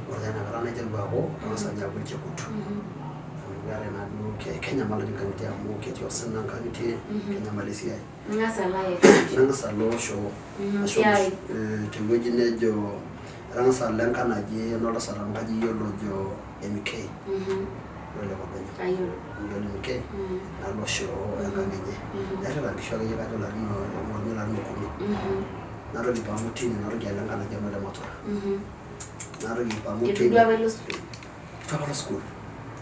ore ena kata naiteru aaku ang'as anya Olchekut. Gare na Kenya mala nkang'itie amu ketii osina nkang'itie Kenya mala esiai. Nang'as alo shoo tewueji nejo nang'as alo enkang' naji enoltasat amu kaji yiolo ojo MK. Yiolo kopeny. Yiolo MK nalo shoo enkang' enye. Nairrita nkishu akeyie kajo ilarin okuni. Natoki aipang'u tine natoki alo enkang' naji Ole Matura. Natoki aipang'u tine. Itu apa ilo school? Itu apa ilo school.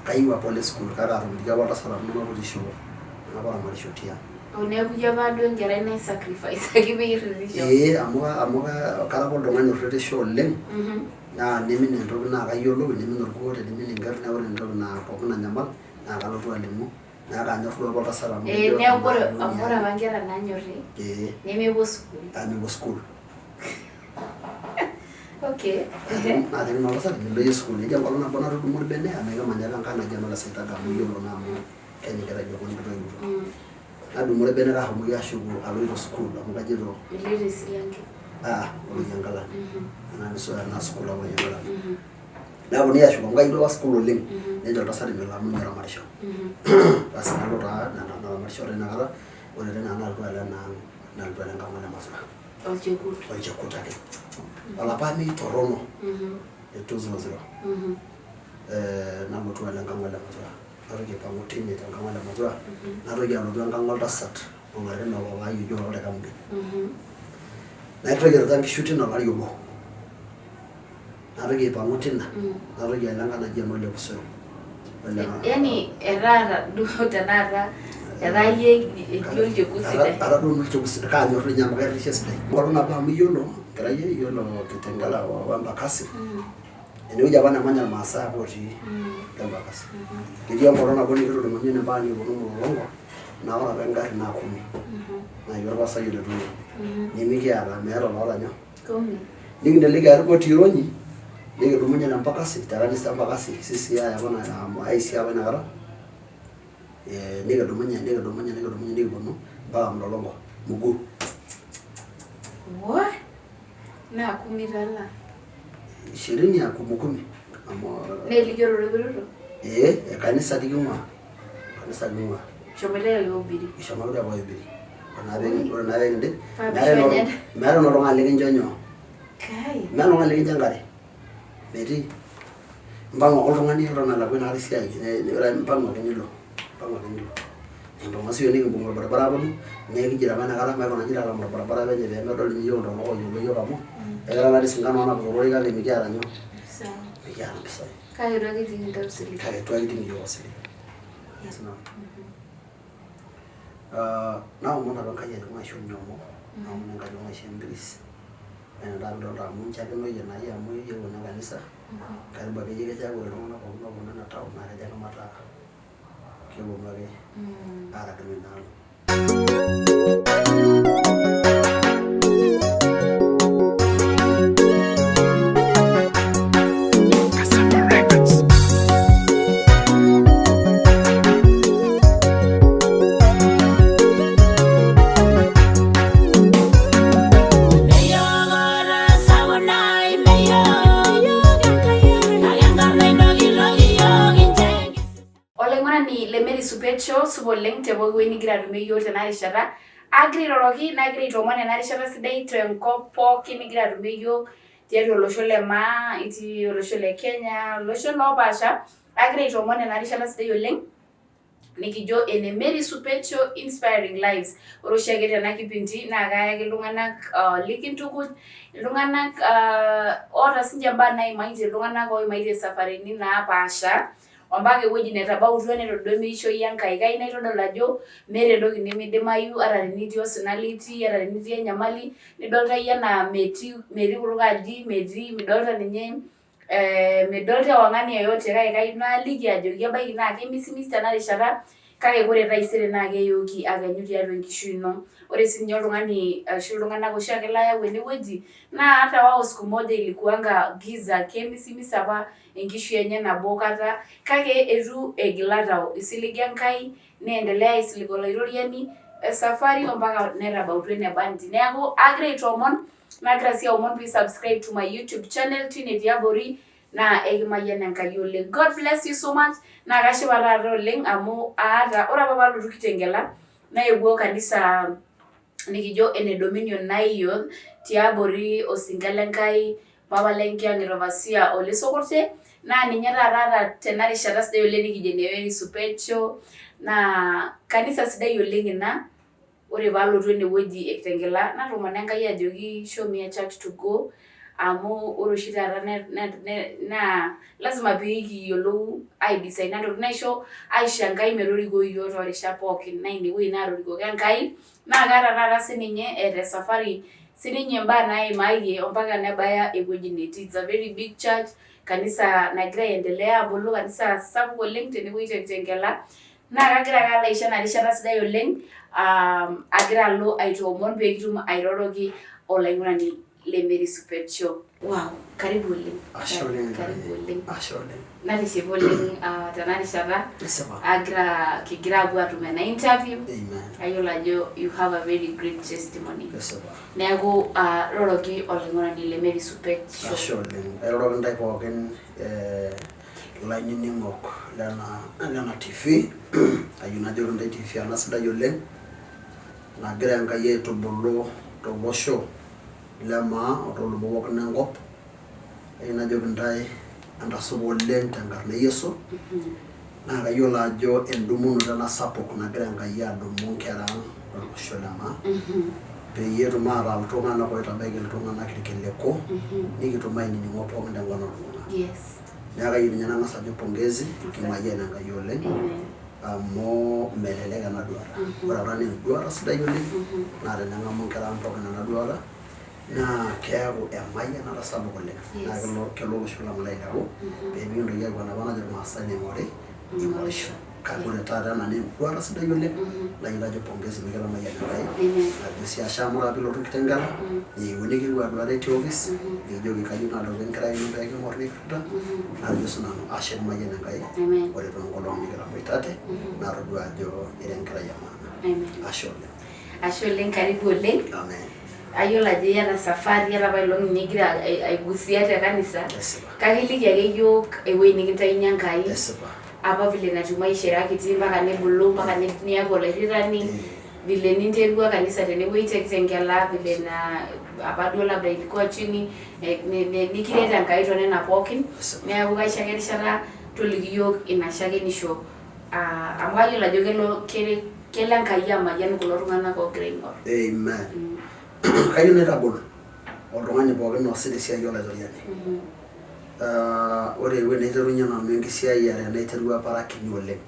Kayieu apa ole school kake atomitiki apa oltasat amu nanoto shoo. Napa aramatisho tiang'. Neeku iyie apa duo enkerai nai-sacrifice ake pee irritisho. Amu kara apa oltung'ani orritisho oleng'. Naa nimin entoki naa kayiolou, nimin orkuo tenimin enkerr neeku ore entoki naa pookin nanyamal naa kalotu alimu. Naa kanyorr duo apa oltasat amu neeku ore apa nkera naanyorri nemepuo school. Mepuo school. Okay. Naa tenilo oltasat milo school. Eji enkolong nabo natudumu orbene amu ekimanya enkang' naji Ole Saitaga amu iyiolo naa amu Kenya nkera ijo kuni kitoiutuo. Nadumu orbene nashomoki ashuko aloito school amu kajito iloito Esilanke. Oloyiankalani. Ena school Oloyiankalani. Naponunui ashuko amu kayieu apa school oleng'. Nejo oltasat melo amu ninye oramatisho. Basi nalo taa naramatisho tinakata ore tena nalotu alo enkang' Ole Matura. Olchekut ake. Olapa amei torrono. Itu 00. Nalotu alo enkang' Ole Matura. Natoki aipang'u tine tenkang' Ole Matura. Natoki alotu enkang' oltasat ong'ariki papai oji Ole Kamuge. Naitoki airita nkishu tine olari obo. Natoki aipang'u tina. Natoki alo enkang' naji Ole Kusero. Yaani erara duo tenakata etaa iyie etii Olchekut sidai. Ara duo Olchekut sidai. Kaanyorr ninye amu kerrishe sidai. Enkolong nabo amu iyiolo Kitengela Wembakasi. Enewueji apa nemanya irmaasai apa otii Embakasi. Ketii enkolong nabo nikitudumunye mpaka nikiponu Mlolongo naa ore apa engarri naa 10. Naa iyie orpasai oletuuno. Nemikiata meeta oloota nyoo. Nikinteleki aripoti Ironyi nikidumunye Embakasi te kanisa Embakasi CCI apa IC apa inakata. Nikidumunye nikiponu mpaka Mlolongo Muguu. What? Naa 10 tala. 20 ya 10. Nelikio Oloibirito? Kanisa liking'ua. Shomoita aihubiri. Eshomoki apa aihubiri. Ore naa peekindip meeta oltung'ani likincho nyoo. Meeta oltung'ani likincho enkare. Metii. Mpang'u ake oltung'ani eton alakwa inakata esiai. Mpang'u ake nilo. Empang'u siyiok nikimbung' orbaribara aponu. Nekijito apa inakata maikuna jito alam orbaribara penyo peemedol ninye yiok iltung'anak oyiolo yiok amu ekira natii sindano oonapita olorika kake mikiata nyoo. Mikiata mpisai. Kake itu ake iting' intau osiligi. Kake itu ake iting' iyiok osiligi. Naomon apa Enkai ake maisho nyomo. Naomon Enkai maisho empiris. Ena pidolta amu nchakenoyie nai amu iyieu ena kanisa. Karibu akeyie kejo ake ore iltung'anak pookin ooponu ena town naa kejo ake mataa keponu ake aarakino inaalo. Supa oleng te pooki wueji nigira atumie iyiok tena rishata. Agira airoroki nagira aitoomon ena rishata sidai tenkop pookin nigira atumie iyiok tiatua olosho le maa, itii olosho le Kenya, iloshon oopaasha. Agira aitoomon ena rishata sidai oleng nikijo ene Mary Supetio Inspiring Lives. Ore oshiake tena kipindi naa kayaki iltung'anak likintukuj, iltung'anak oota sinche imbaa naimaitie, iltung'anak oimaitie safarini napaasha ompaka ewueji netabautua netodua meishoi Enkai. Kai naitodol ajo meeta entoki nimidimayu ata tenitii osina litii, ata tenitii enyamali nidolta iyie enaa metii kutuk aji, midolta ninye midolta ewang'ani yoyote kake kai naaliki ajoki ebaiki naa kemisimis tena rishata kake ore taisere naa keyooki akenyu tiatua enkishui ino. Ore sininye oltung'ani ashu iltung'anak oshiake layau enewueji naa hata wao siku moja ilikuanga giza, kemisimis apa enkishui enye nabo kata kake etu egila tau. Isiligi Enkai neendelea aisilig olairoriani safari ompaka netabautua eneba nji. Neeku agira aitoomon nagira sii aomon pee subscribe to my YouTube channel tine tiabori na ekimayian Enkai oleng. God bless you so much. Na kashipa taata oleng amu aata ore apa palotu Kitengela naewuo kanisa nikijo ene Dominion Nai tiabori osinga lenkai Papa Lenkiang Erovasia Ole Sokote na ninye taata tena rishata sidai oleng nikijo ene Supetio na kanisa sidai oleng ina. Ore palotu enewueji Kitengela natomona Enkai ajoki show me a church to go amu ore oshi taata na lazima pikiyiolou aidesign ntokitin naisho Enkai metoriko iyiok toorishat pookin na inewueji natorikoki Enkai na kaata taata sininye ete safari sininye mbaa naimayie ompaka nebaya ewueji netii. It's a very big church, kanisa nagira aendelea abulu, kanisa sapuk oleng tenewueji Kitengela na kagira ake alo aisho ena rishata sidai oleng agira alo aitoomon pekitum airoroki olaing'urani le Mary Supetio. Wow, karibu oleng. Karibu oleng. Natishipa oleng tena rishata kigira apuo atum ena interview. Ayiolo ajo you have a very great testimony. Neeku roroki olaing'urani le Mary Supetio. Ashe oleng. Airoroki ntae pookin ilainining'ok lena TV. Ayieu najoki ntae TV ena sidai oleng nagira Enkai aitubulu tolosho lemaa otolubok pookin enkop. Ayieu najoki ntae entasupa oleng tenkarna Yesu. Na kayiolo ajo endumunoto ena sapuk nagira Enkai adumu nkera tolosho lemaa peyie etum ataa iltung'anak oitabaiki iltung'anak irkiliku nikitum ainining'o pookin tenkop oltung'anak. Yes. Neeku kayieu ninye nang'as ajo pongezi kimayian Enkai oleng amu melelek ena duata. Ore apa naa enduata sidai oleng naa teneng'amu nkera pookin ena duata naa keeku emayianata sapuk oleng naa kelo olosho lang ailepu peemintoki aaku enapa najo irmaasai naing'ori ing'orisho. Kake ore taata ena naa enduata sidai oleng nayieu najo pongezi mikitamayian Enkai. Ajo sii ashe amu ore apa piilotu Kitengela eewuo nikipuo aduare te office nikijoki kayieu naalotu enkerai ino peeking'or nikituta najo sinanu ashe kimayian Enkai. Ore toonkolong'i nikitaboitate natodua ajo ira enkerai emaana. Ashe oleng. Ashe oleng, karibu oleng. Amen. Ayiolo ajo iyata safari iyata pailong nigira aigusia te kanisa. Kake iliki ake yiok ewueji nikintayunye Enkai. Apa vile natiu maisha ira kiti mpaka nebulu mpaka niaku olairritani vile ninterua kanisa tenewueji Kitengela vile na apa duo labda ilikuwa chini nikiret Enkai tonena pookin. Neeku kaisho ake erishata toliki yiok ina shakenisho amu kayiolo ajo kelo Enkai amayian kulo tung'anak ogira aing'or. Amen. Kayieu naitagol oltung'ani pookin oosita esiai olaitoriani. Ore ewueji naiterunye nanu enkisiayiare naiterua apa ara kini oleng.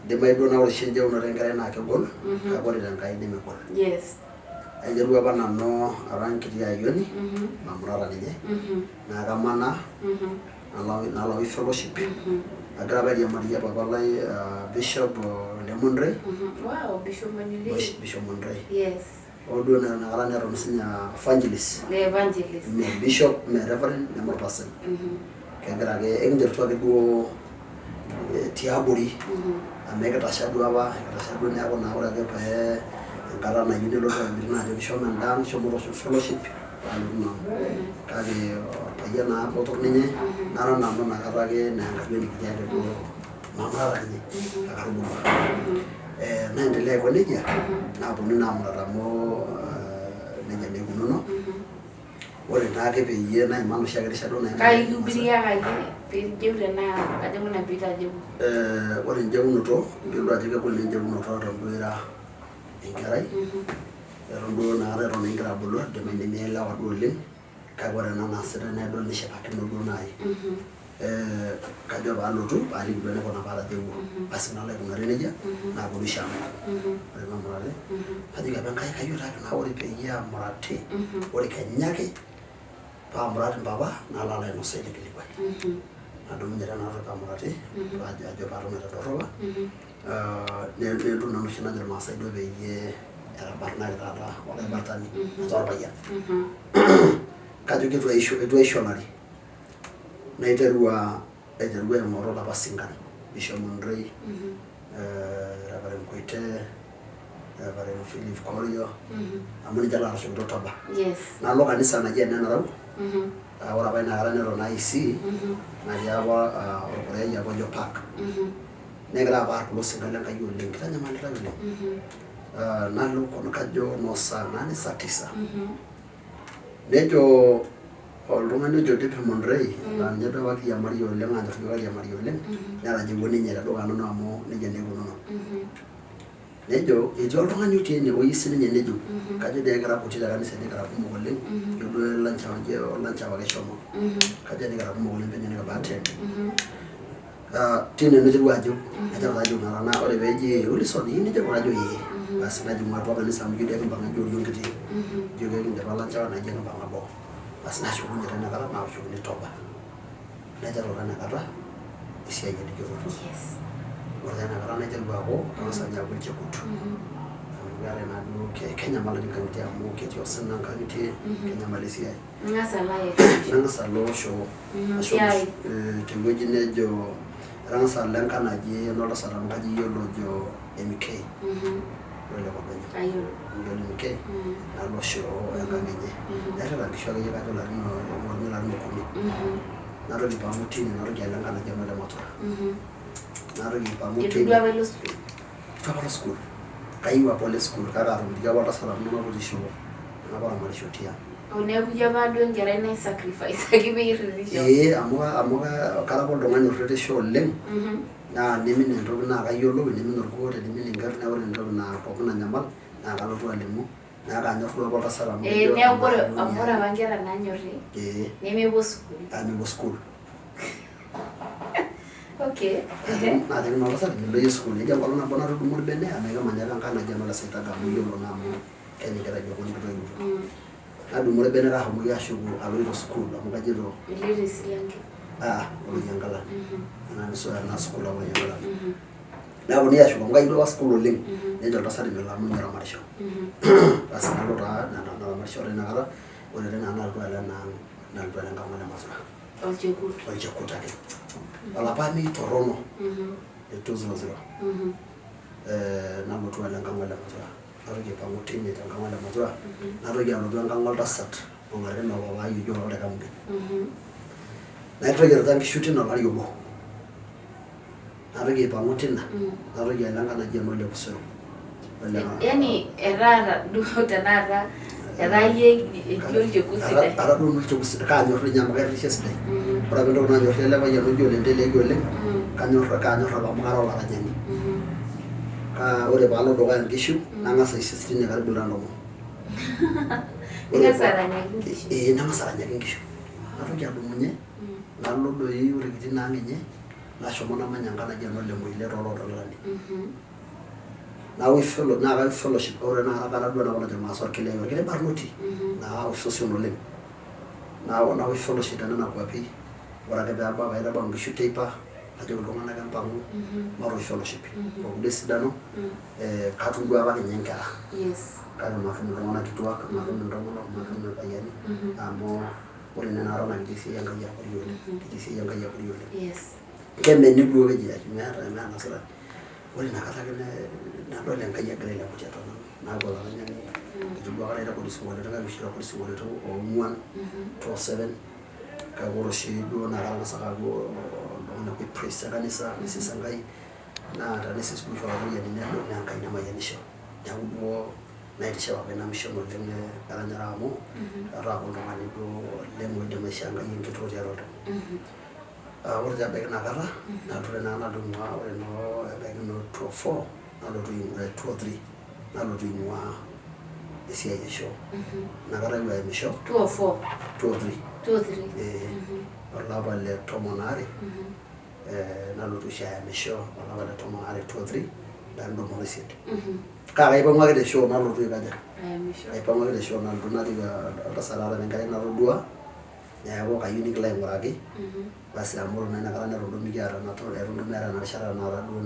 Idimayu duo naa ore oshi enjeunoto enkerai naa kegol kake ore tenkai nemegol. Yes. Aiterua apa nanu ara enkiti ayioni namurata ninye naa kamanaa nalo fellowship agira apa airiamarie papa lai Bishop Lemonre. Wow, Bishop Monrey. Yes. Oduo nakata neton sinye evangelist. Bishop, Reverend, pastor. Kegira ake ekintertua ake duo tiabori amu ekitasha duo neeku naa ore ake pee enkata nayieu nelotu amirr naa ajoki shomo endaa shomo toosho fellowship paalotu nanu. Kake orpayian naa botorr ninye nara nanu inakata ake naa enkayioni kiti ake duo namurata ninye akatubulua. Naendelea aiko nejia naaponu naa amurata amu nejia naa ikununo. Ore naake peyie naimaa oshi ake rishata ore enjeunoto yiolo ajo kegol naa enjeunoto eton duo ira enkerai eton duo nakata eton igira abulu idimayu nemielewa duo oleng kake ore ena naasita naidol nishipakino duo naaji. Kajo paalotu paaliki duo enaikuna paatajeuo basi nalo aikunari nejia naaponu oshi amurata. Ore pamurati najoki apa Enkai kayieu taake naa ore peyie amurati ore kenya ake paamurati mpapa nalo alo ainosaa ele kilikuai. Nadumunye tenakata paamurati ajo paatum aitodorropa nelotu nanu oshi najo irmaasai duo peyie erabarnaki taata olaibartani ataa orpayian. Kajo eitu aisho olari naiterua aing'oru ilapa singan Bishop Monrey, Reverend Koite, Reverend Philip Korio amu ninche laatashokito Toba. Nalo kanisa naji ene Narok ore apa inakata neton IC natii apa orpurei apa ojo Park negira apa aar kulo sinkan lenkai oleng kitanyamalita oleng nalo kono kajo saa 8 saa 9 nejo oltung'ani ojo David Monrey ninye duo apa kiriamari oleng anyor iyiok kiriamari oleng netajiwuo ninye tedukuya nanu amu nejia naa ikununo nejo etii oltung'ani otii ene oyieu sininye nejo kajo dee kira kuti te kanisa nikira kumok oleng ijo duo olanchawa ake shomo kajo nikira kumok oleng penyo nikibaya 10 tine niterua ajo ajo naa ore peeji Wilson iyieu nijo ajo basi najing'u atua kanisa amu ijo dee kimpang'a ijo oriong kitii ijo kindipa olanchawa naijo kimpang'a boo basi nashukunye tenakata naoshokuni toba naiteru tenakata esiai enkigeroto ore tenakata naiteru aaku ang'as ninye aaku Ilchekut amu keetae naaduo kenyamal nkang'itie amu ketii osina nkang'itie kenyamal esiai nang'as alo shoo tewueji nejo etang'asa alo enkan naji enoltasat amu kajo iyiolo ojo MK ole kodonya iyiolo MK nalo shoo enkang' enye nairrita nkishu akeyie kajo ilarin 10 natoki aipang'u tine natoki alo enkan naji Ole Matura natoki aipang'u tine itu apa alo school kayieu apa ole school kake atomitiki apa oltasat amu nanoto shoo napa aramatisho tiang' neeku iyie apa duo enkerai naisacrifice ake peirritisho amu kara apa oltung'ani orritisho oleng naa nimin entoki naa kayiolou nimin orkuo tenimin enkerr neeku ore entoki naa pookin nanyamal naa kalotu alimu naa kanyorr duo apa oltasat amu neeku ore apa nkera naanyorri nemepuo school mepuo school okay naa teni oltasat milo yie school nejo enkolong nabo natudumu orbene amu ekimanyaka enkang' naji Ole Saitaga amu iyiolo naa amu kenyikita yiok nkitoiuto nadumu orbene kashomoki ashuku aloito school amu kajito iloito Esilanke Oloyiankalani ena school apa Oloyiankalani neeku ashuku amu kayieu duo apa school oleng nejo oltasat melo amu ninye oramatisho basi nalo taa naramatisho tinakata ore tena nalotu alo enkang' Ole Matura Olchekut ake olapa mei torrono le 200 nalotu alo enkang' Ole Matura natoki aipang'u tine tenkang' Ole Matura natoki alotu enkang' oltasat ong'arikino papai ojo Ole Kamugen naitoki airrita nkishu tine olari obo natoki aipang'u tina natoki alo enkang' naji Ole Kusero yani erara duo tenakata etaa yie etii Olchekut sidai ara duo Olchekut sidai kaanyorr ninye amu kairrishe sidai ore apa entoki nanyorrie ele payian oji Ole Nteleeki oleng kanyorr apa amu kara olaranyani ore paalo dukuya nkishu nang'as aisis tine karibu iltung'anak nang'as aranyaki nkishu natoki adumunye nalo doi ore kitii naang' enye nashomo namanya enkang' naji Ole Moile tooloodolani naa kawi fellowship ore naa kara duo enapa najo irmaasai orkile barnoti naa sosion oleng nawi fellowship tenena kwapi ore ake peebau paitabau nkishu teipa najoki iltung'anak empang'u matosh fellowship pooki duo esidano katum duo apa kinye nkera kake matum iltung'anak kituak matum intomonok matum irpayiani amu ore nena naa kitii esiai Enkai abori oleng kemeni duo keji meeta nasira ore inakata ake nadol Enkai egira ailepu tiatua nanu naaku olaranyani itu duo akata airekod isinkolioitin kake oshi airekod isinkolioitin oong'uan 7 kake ore oshi duo naa katang'asa aaku oltung'ani oipraise tekanisa nisis Enkai naa tenaisis duo oshi olapayiani nedol naa Enkai nemayianisho neeku duo naitiship apa ina mission oleng eranyare amu ataaku oltung'ani duo oleng oidim aishoo Enkai enkitoo tiatua oltau ore tebaiki inakata nature naa natung'ua ore noo ebaiki no 204 nalotu 203 nalotu aing'ua esiai eshoo inakata ayieu aimisho 203 olapa le 12 nalotu oshi ayamisho olapa le 12 ilarin 18 kake aipang'u ake teshoo nalotu aikaja aipang'u ake teshoo nalotu narik oltasat aata enkerai natodua neeku kayieu nikilo aing'uraki basi amu ore naa inakata neton duo mikiata ena rishata naata duo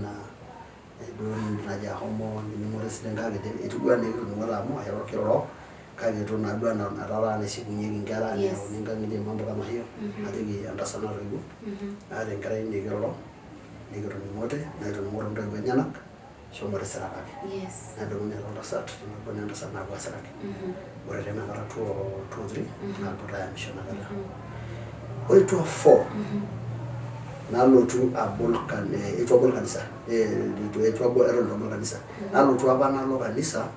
naji ahomo niming'ore esidai kake etiu duo enaa ekitoning'ote amu kiroro kake etu naa duo etaa naisikunyeki nkera neyauni nkang'itie mambo kama hiyo najoki entasat natoiwuo naata enkerai nikiroro nikitoning'ote naitoning'ote ntoiwuo enyenak shomo tisirakaki nadumunye ilo tasat tenebo entasat naapuo asiraki ore tenakata 2 nalotu ayamisho nakata ore 4 nalotu abol kanisa itu abol kanisa nalotu apa nalo kanisa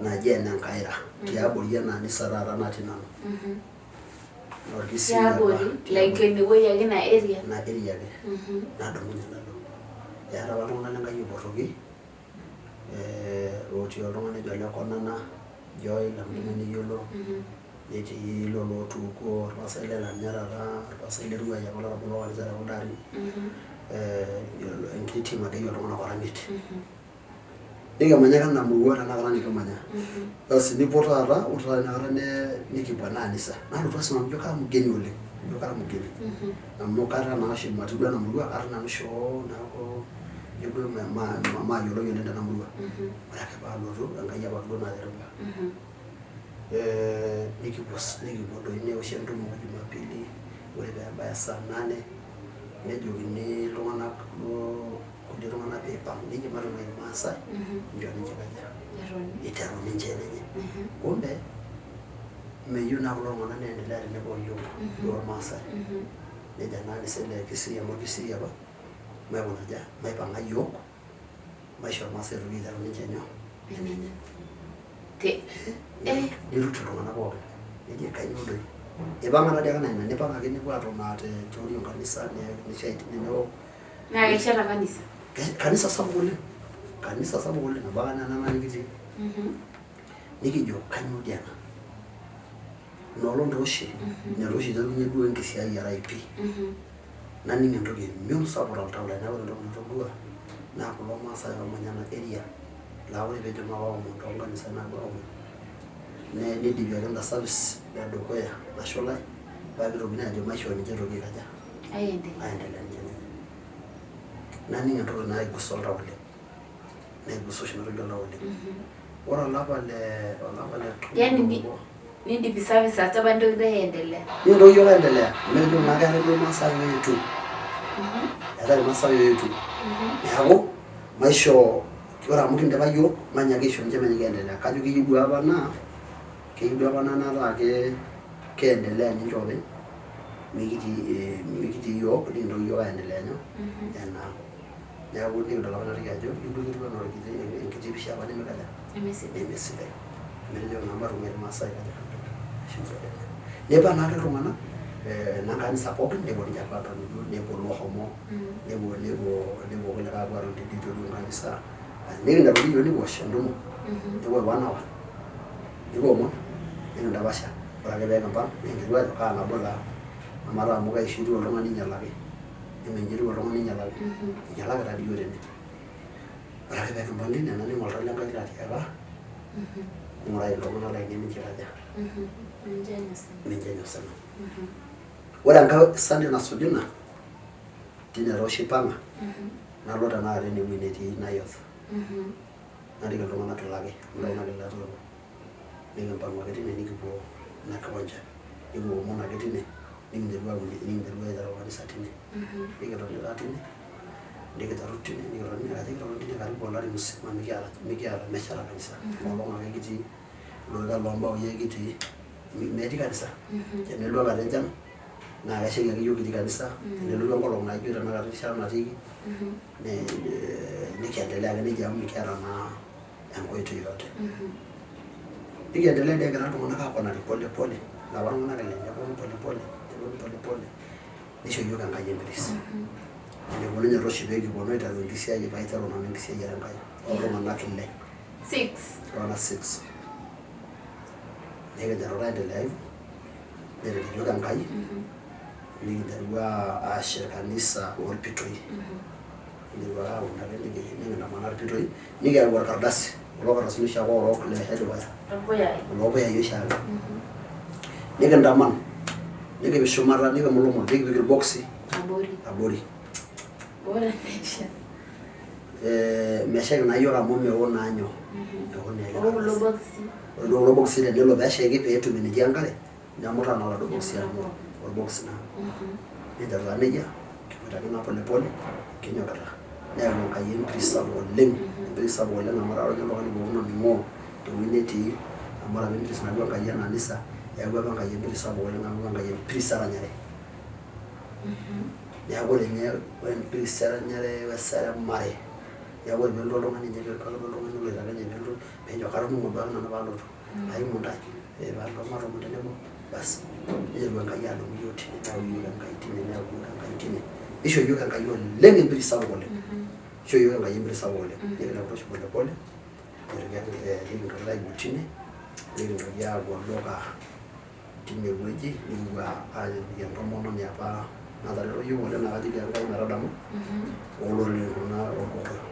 naji Enenkaira tiabori ena kanisa taata natii nanu tiabori like enewueji ake na area ake nadumunye nalo eeta apa iltung'anak lenkai oporroki otii oltung'ani ojo ole Konana Joy lamtung'ani yiolo netii lolo otuukuo irpasai le Lanyarara irpasai le Ruai apa lotabolo kanisa tekuldo arin enkiti tim akeyie oltung'anak ora 5 nikimanya ake ena murua tenakata nikimanya basi nipo taata ore taata inakata nikipuo ena anisa nalotu asima ajo kara mgeni oleng amu kara naashi matidua ena murua kara nanu shoo neeku joduo mayioloi oleng tena murua ore ake paalotu Enkai apa duo naterewua nikipuo doi neoshi entumo Jumapili ore peebaya saa 8 nejokini iltung'anak duo kulie tung'anak peipang neji matung'ai irmaasai njo ninche kaja iteru ninche nenye kumbe meyieu naa kulo tung'anak neendelea tenebo yiok duo irmaasai neja naa nisele Kisii amu Kisii apa maikunaja maipang'a yiok maisho irmaasai toki iteru ninche nyoo niruti iltung'anak pookin neji kanyoo doi ipang'a tadii ake naina nipang'a ake nipuo atonaa tioriong kanisa neok naa kesheta kanisa sapuk oleng mpaka nena nikitii nikijo kanyoo dii ena inoolong tooshi netoshi iterunye duo enkisiayiare pii naning entoki emion sapuk toltau lai neeku ore entoki natodua naa kulo maasai oomanya ena area laa ore peejo maaomon toonkanisani naapuo aomon nidipi ake enda service edukuya nashulai paa kitokini ajo maishoo ninche toki kaja aendelea ninche naning entoki naigusa oltau oleng naigusa oshi natoki oltau oleng ore olapa le nidipi service ataba ntoki aendelea nintoki yiok aendelea mejo naa keetai duo Maasai oetuo eetai Maasai oetuo neeku maisho ore amu kindipa yiok manyaki aisho ninche menyaki aendelea kajo keyieu duo apa naa nataa keendelea ninche openy mikitii yiok nikintoki yiok aendelea nyoo enaa neeku nikidol apa inatoki ajo ijo ketiu enaa enkiti pisha apa nemikaja nemesidai metejoki naa matung'ai irmaasai kaja nipang' naake iltung'anak ena kanisa pookin nepuo ninche apuo atoni duo nepuo lohomo nepuo kulikae apuo atoni tioriong kanisa nikinteru dii yiok nikiwosh entumo nepuo 1 hour nikiomon nikindapasha ore ake peekimpang' nikinteru ajo kaa nabo taa amataa amu kaishiu oltung'ani inyalaki nemenyetiu oltung'ani inyalaki inyalaki taa dii yiok tene ore ake peekimpang' tine naning oltau Lenkai latiaka ng'urai iltung'anak lainei mincho kaja mincho enyosana ore enkae Sunday nasuju ina tine tooshi ipang'a nalo tenakata enewueji netii Nayoth narik iltung'anak kilaki ilaturomo nikimpang'u ake tine nikipuo ina kiwanja nikiomon ake tine nikinteru aiteru kanisa tine nikitoni taa tine nikiteru tine nikitoni tine karibu olari musima mikiata mesheta kanisa olong ake kitii lorikan loombaoi ake kitii metii kanisa tenelo apa enchan naa keshaiki ake yiok kitii kanisa tenelotu enkolong naijo tenakata erishata natiiki nikiendelea ake nejia amu mikiata naa enkoitoi yote nikiendelea dii egira iltung'anak aaponari polepole lapa tung'anak ile neponu polepole nisho yiok Enkai empiris enepuo ninye tooshi peekiponu aiteru enkisiayiare paiteru nanu enkisiayiare Enkai oltung'anak 6 nikinteru aendelea hivyo neret yiok Enkai nikinteru aashet kanisa orpitoi nikinteru ake aun ake nikintamanaa irpitoi nikiyau orkardasi kulo kardasini oshi ake orook le headwire kulo puyai oshi ake nikintaman nikipik shumata nikimulumul nikipik irboksi abori meshaiki naa yiok amu meo naa nyoo ore kulo boksi tenelo peeshaiki peetum enetii enkare nemuta naa oladuo boksi amu orboksi naa ninteru taa nejia kipuoita ake naa polepole kinyokita neyau Enkai empiris sapuk oleng amu etaara oltung'ani pookin oning'oo tewueji netii amu ore Empress nabo Enkai enanisa eyawua apa Enkai Empress sapuk oleng amu Enkai Empress eranyare. Neeku ore ninye Empress eranyare weseremare neeku ore peelotu oltung'ani ninye peelotu oltung'ani oloito ake ninye peelotu peejo katoning'o duake nanu paalotu aimu ntae matomon tenebo basi niteru Enkai adumu iyiok tine neyau iyiok Enkai tine neyau iyiok Enkai tine nisho iyiok Enkai oleng Empress sapuk oleng isho iyiok Enkai Empress sapuk oleng nikilepu oshi pole pole nikintoki aimu tine nikintoki aapuo olduka tine wueji nikipuo aapik entomononi apa natareto iyiok oleng naa kajoki Enkai metadamu oloreren kuna orkokoyo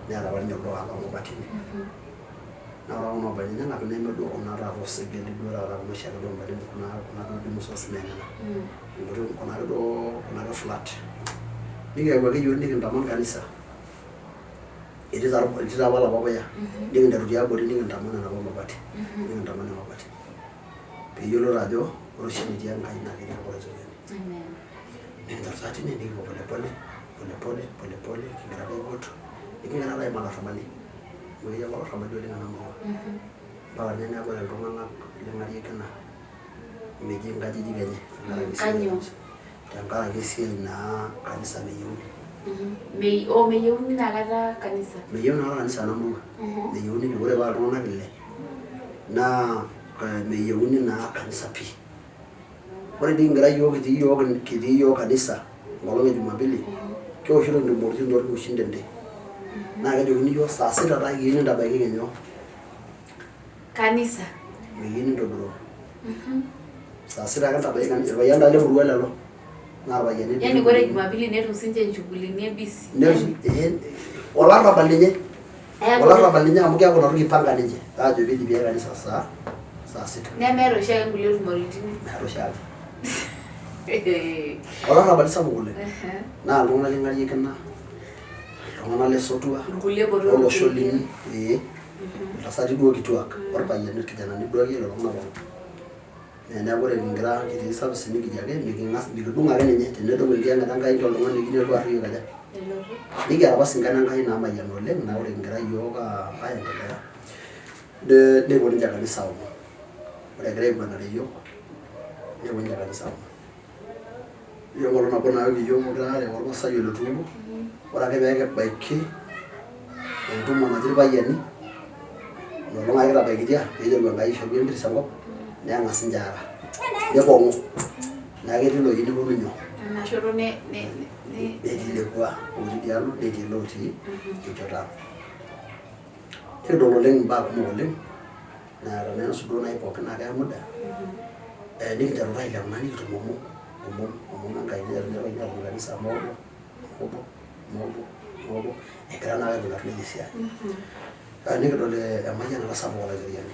neeta apa ninye olduka long'oba tine naa ore kuna oba enyenak neme duo kuna taata osegeli duo taata kuna oshiake duo obatin kuna duo dimusos nena kuna ake duo kuna ake flat nikiyau ake iyiok nikintaman kanisa etii taa apa olapa puya nikinteru tiabori nikintaman enapa mabati nikintaman emabati peeyiolou ajo ore oshi enetii Enkai naa ketii irkokoyo nikinteru taa tine nikipuo pole pole kigira ake aipot nikigira ake aimaa ilarrabali amu ketii apa ilarrabali oleng ena murua mpaka ninye neeku ore iltung'anak ling'arieki ina metii inkajijik enye tenkaraki esiai naa kanisa meyieuni. Meyieuni inakata kanisa? Meyieuni inakata kanisa ena murua meyieuni pii ore paa iltung'anak ile naa meyieuni naa kanisa pii. Ore dii kigira kitii iyiok kanisa enkolong e Jumapili kewoshito intumoritin toorkiushin tende naa kejokini iyiok saa sita taa kiyieu nintabaiki nyoo kanisa meyieu nintogiroo saa sita ake ntabaiki kanisa irpayiani taa lemurua lelo naa irpayiani yaani ore Jumapili netum sinche inchugulini ebisi olarrabal ninye amu keeku natu kipanga ninche aajo piidipi ake kanisa saa sita nemeeta oshiake nkulie tumoritin meeta oshiake olarrabal sapuk oleng naa iltung'anak ling'arieki ina iltung'anak lesotua olosho linyi iltasati duo kituak orpayiani irkijanani duo ake lelo tung'anak pookin neeku ore kigira kitii service nikijo ake mikidung ake ninye tenedou enkiyang'ata Enkai toltung'ani likinetu arriyio kaja nikiata apa singana Enkai naamayiana oleng naa ore kigira iyiok aendelea nepuo ninche kanisa aomon ore egira aiguanare iyiok nepuo ninche kanisa aomon iyiok enkolong nabo naaki iyiok pokirare ormasai oletumo ore ake pee kibaiki entumo natii irpayiani inolong ake kitabaikitia peiteru Enkai aishoru Empress enkop neng'as ninche aara nikong'u naa ketii iloyieu neponu nyoo enashoto netii lekua otii idialo netii ilotii enchoto ang. Nikidol oleng imbaa kumok oleng naa tenainosu duo naaji pookin naa keya muda nikinteru taa ailepu naa nikitum omon Enkai niteru kanisa moobo egira naa aitung'ar nejia esiai nikidol emayianata sapuk olaitoriani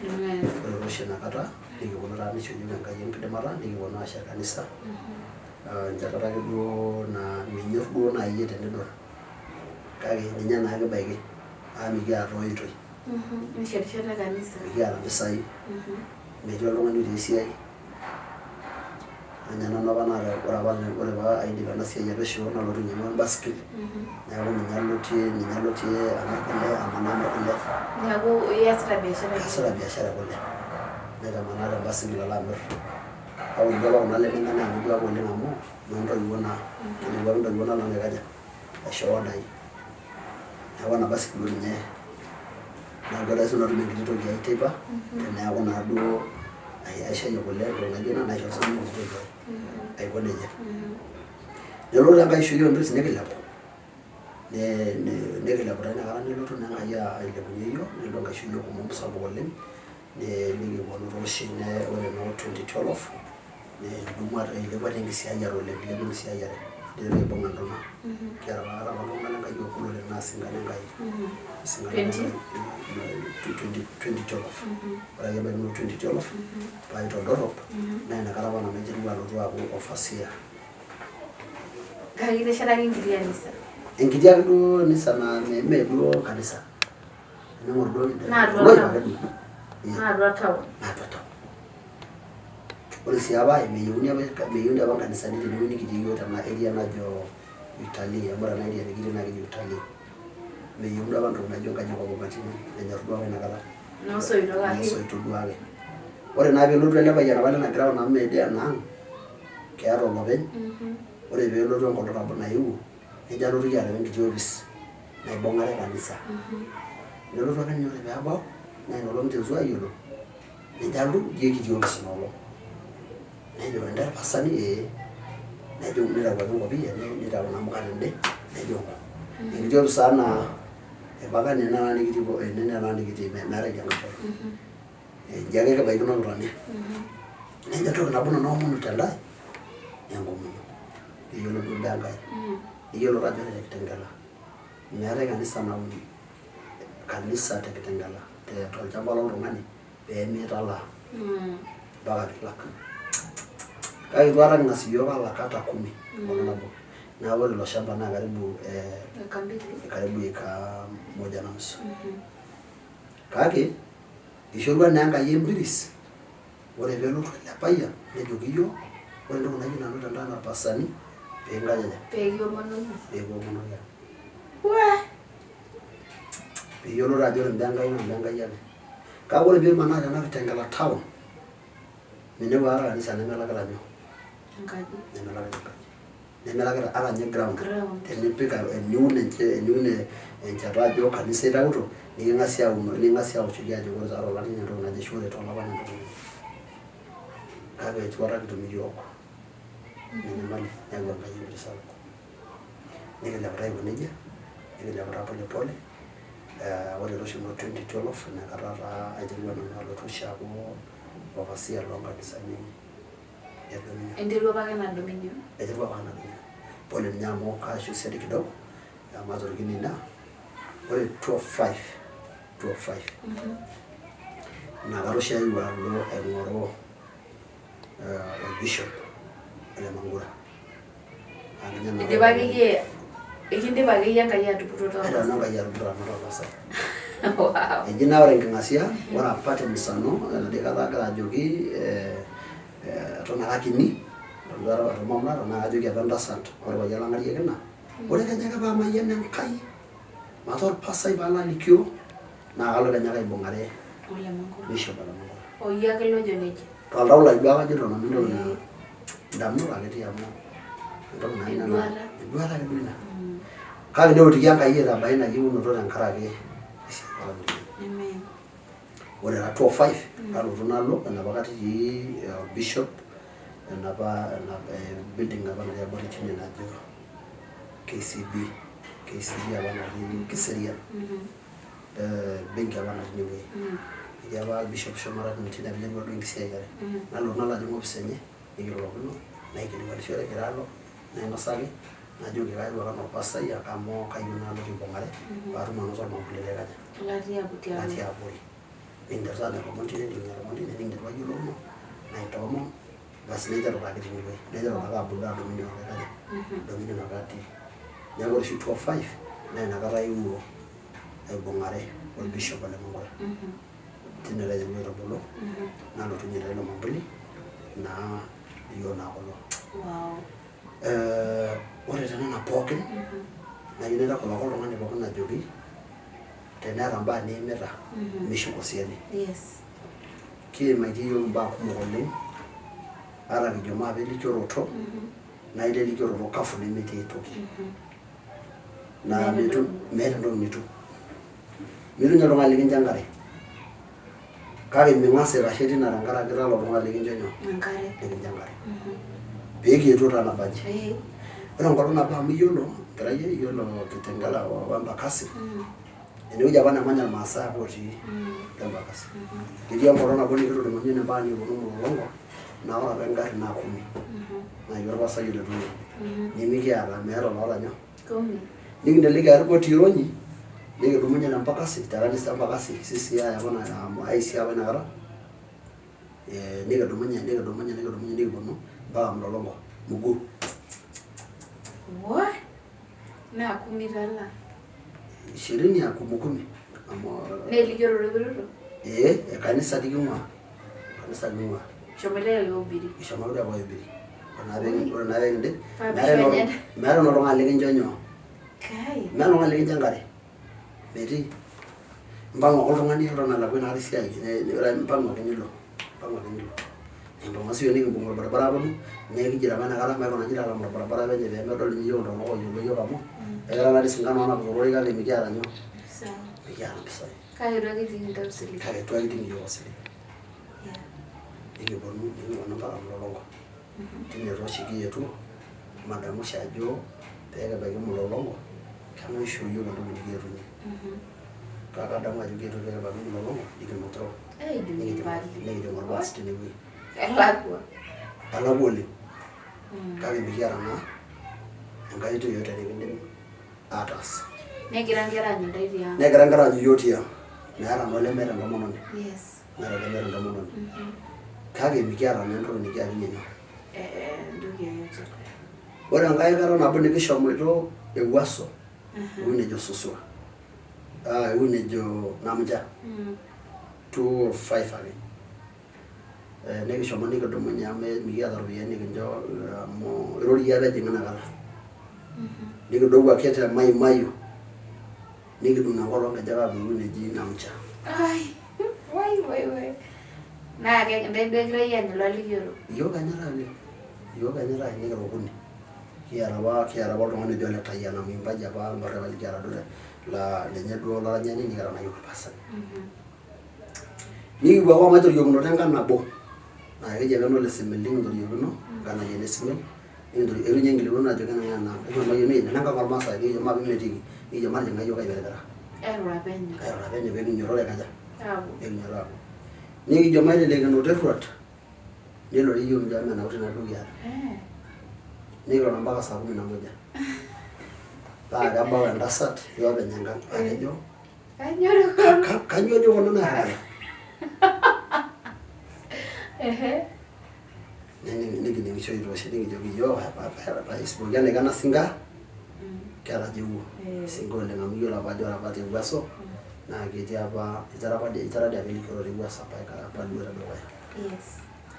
ore oshi inakata nikiponu taa nisho iyiok Enkai enkidimata nikiponu aashet kanisa enchetata ake duo naa minyorr duo naaji iyie tenidol kake ninye naa kibaiki amu mikiata oitoi nishetisheta kanisa mikiata impisai metii oltung'ani otii esiai ninye nanu apa naata ore apa aidip ena siai epesho nalotu ainyiang'u embaskil neeku ninye alotie amirr kule amanaa kule neeku iasita biashara kule naitamanaa tembaskil alo amirr kake ore duo apa kuna lemeng'anaa amu duo apa oleng amu noontoiwuo naa kelekuaki intoiwuo nalo naikaja aisho odai neeku ena baskil duo ninye neeku ore sii natum enkiti toki ai teipa teneeku naa duo aishayie kule entoki naijo ina naisho sinye enkiti toki aiko nejia nelotu Enkai aisho iyiok Empress nikilepu taa inakata nelotu naa Enkai ailepunye iyiok nelotu Enkai aisho iyiok kumok sapuk oleng nikiponu tooshi ore noo 2012 ilepua taa enkisiayiare oleng ilepua enkisiayiare niteru aibung entona kiata apa iltung'anak Lenkai oogol oleng naa singana Enkai 2012 ore ake ebaiki 2012 paitodorrop naa inakata apa nanu aiterua alotu aaku overseer. Kake iteshetaki enkiti anisa? Enkiti ake duo anisa naa mee duo kanisa ening'or duo Naatua town. Ore sii apa meyieuni apa nkanisani tenewueji nikitii iyiok tena area najo utalii amu ore ena area nikitii naa keji utalii meyieuni apa ntokitin naijo nkajijik oobong'atini menyorr duo apa inakata Nosoito duake. Ore naa peelotu ele payian apa lena ground amu media naang keeta olopeny. Ore peelotu enkolong nabo naewuo nejo alotu kiata enkiti office naibung'are kanisa. Nelotu ake ninye ore peebau naa inolong eitu ayiolou nejo alotu ijo kiti office inolong. Nejo enda irpasani nejo nitawuaki enkopiyia nitau inamuka tende nejo enkiti office naa mpaka nena nikitii nena nikitii meeta enkae. Ijo ake kibaikino kitoni. Nejo toki nabo nanu aomonu tendae enkomono. Iyiolo duo imbaa enkai. Iyiolo ajo ore te Kitengela meetai kanisa te Kitengela tolchamba loltung'ani peemitalaa mpaka pilak. Kake itu aikata king'as iyiok alak hata 10 enkolong nabo. Neeku ore ilo shamba naa karibu eka 1.5. Kake ishorua naa Enkai empiris. Ore peelotu ele payian nejoki iyiok ore entoki nayieu nanu tendaa irpasani peekingajija peekiomonoki. Peeyiolou ajo ore imbaa Enkai naa imbaa Enkai ake. Kake ore piimanaa tena Kitengela town minepu aikata kanisa nemelakita nyoo? Enkaji. Nemelakita ata ninye ground. Tenipik eniun enchata ajo kanisa itauto niking'asi aoshoki ajo ore taa tolari entoki naje ashu ore tolapa entoki naje. Kake itu aikata kitum iyiok enyamali neyau Enkai empiris sapuk. Nikilepita aiko nejia nikilepita pole pole. Ore oshi 2012 inakata taa aiterua nanu alotu oshi aaku overseer loonkanisani. Enterua apa ake ena Dominion? Aiterua apa ena Dominion. Pole ninye amu kaashu siadi kidogo amu atorikine ina. Ore 12/5 inakata oshi aewuo alo aing'oru Bishop le Mangura. Ekindipa akeyie Enkai atuputo Enkai atuputo tolpasai. Eji naa ore enking'asia ore apa temusano enadii kata agira ajoki eton ake kini etomon naa kajoki apa entasat orpayian lang'arieki ina. Ore kenya ake paamayian Enkai mataa orpasai paalalikio naa kalo kenya ake aibung'are Bishop le Mangura. Oyie ake lojo nejia. Toltau lai duo ake ajito nanu entoki naa indamunot ake etii amu entoki naa ina enduata ake duo ina. Kake neotiki Enkai aitabai ina yieunoto tenkaraki esiai olamirani. Ore taa 12/5 nalotu nalo enapa kata etii Bishop enapa building apa natii abori tine najo KCB apa natii Kiserian. Benki apa natii inewueji. Etii apa Bishop Shumata tine aiterua duo enkisiayiare. Nalotu nalo ajing opis enye nikirorokino naikilikuanishore kira alo nainosaki najoki kaewuo ake enaa orpasai ake amu kayieu nalotu aibung'are paatum anoto ormambuli lekaja. Latii abori. Nikinteru taa aomon tine nikinteru ayiolouno naitoomon basi neiteru taake tinewueji. Neiteru taake abulu aa Dominion lekaja. Dominion ake atii. Neeku ore oshi 12/5 naa inakata aewuo aibung'are orbishop le Mangura. Tine taa aiterua aitubulu nalotu ninye taa ilo mambuli naa iyiok naa kulo. Ore tenena pookin nayieu naitagol ake oltung'ani pookin ajoki teneeta imbaa niimita mishuko siadi. Kiimaitie iyiok imbaa kumok oleng ata kijo maape elikioroto naa ile elikioroto kafu nemetii toki. Naa meeta entoki nitu. Mitu ninye oltung'ani likincho enkare. Kake ming'as aitashe tina tenkaraki ira ilo tung'ani likincho nyoo? Likincho enkare. Peekietuo taa nabanji. Ore enkolong nabo amu iyiolo Kitengela Embakasi. Enewueji apa nemanya irmaasai apa otii Embakasi. Etii enkolong nabo nikitudung'o mpaka nikiponu Mulolongo naa ore apa engarri naa 10. Naa iyiok irpasai oletuno. Nemikiata meeta oloota nyoo? Nikinteleki airport Ironyi nikidumunye Embakasi te kanisa Embakasi CCI apa IC apa inakata. Nikidumunye nikiponu mpaka Mulolongo Muguu. Naa 10 tala. 20 ya 10. Nelikioroto kiroto? Kanisa liking'ua. Shomoita aihubiri. Shomoita apa aihubiri. Ore naa peekindip meeta oltung'ani likincho nyoo? Meeta oltung'ani likincho enkare. Metii. Mpang'a oltung'ani eton alakwa ina siai ore mpang'a ake nilo mpang'a siyie nikimbung orbaribara aponu nekijito apa inakata maikuna jito alam orbaribara penyo peemedol ninye yiok iltung'anak oyiolo yiok amu ekira natii singano oonapita ororei kake mikiata nyoo mikiata mpisai kake itu ake iting iyiok osiligi nikiponu mpaka Mlolongo tine tooshi kietuo madamu oshi ajo peekibaiki Mlolongo kang'ae oishoo yiok entoki nikietunyie kake adamu ajo kietuo peekibaiki Mlolongo nikinoto nikijing orbaas tinewueji elakwa oleng kake mikiata naa enkai oitoi yoyote nikindim ataas negira nkera aanyu ntae tiang' yiok tiang' meeta naa olemeeta entomononi kake mikiata naa entoki nikiakinye nyoo ore enkai kata nabo nikishomoito Ewuaso ewueji nejo Suswa ewueji nejo Namja 205 ake nikishomo nikidumunye amu mikiata ropiyiani nikincho amu irori apa ejing inakata nikidou ake te Maimayu nikidung enkolong nkejek aapuo ewueji neji Namja naa kegirai aanyu lalikioro yiok enyitai nikira okuni kiata apa oltung'ani ojo ole Tayiana Mwimbaji apa olbarnoti likiata duo laa ninye duo olaranyani nikiata naa yiok irpasani nikipuo apa omaitoriokinoto enkang nabo naa keji apa enole Semeli nikintoriokino enkang naji ene Semel etunye enkilikuano ajo keneng'ae ena ekimayian nikijo nenkang ormaasai nikijo maape metiiki nikijo matijing'a yiok aipiripira airura penyo peekinyotoro aikaja peekinyotoro apuo nikijo maitelekinoto erruat nelore yiok nijo ame enauti naduo kiata nikirona mpaka saa 11 paa kebau entasat iopeny enkang paa kejo kanyoo dii kuna nairragita nikining'isho aitoosh nikijoki yiok paisipoki enaiko ena singa ketajiwuo singa oleng amu yiolo apa ajo ore apa te Ewuaso naa ketii apa itaradi apa elikioro te Ewuaso apa duo tedukuya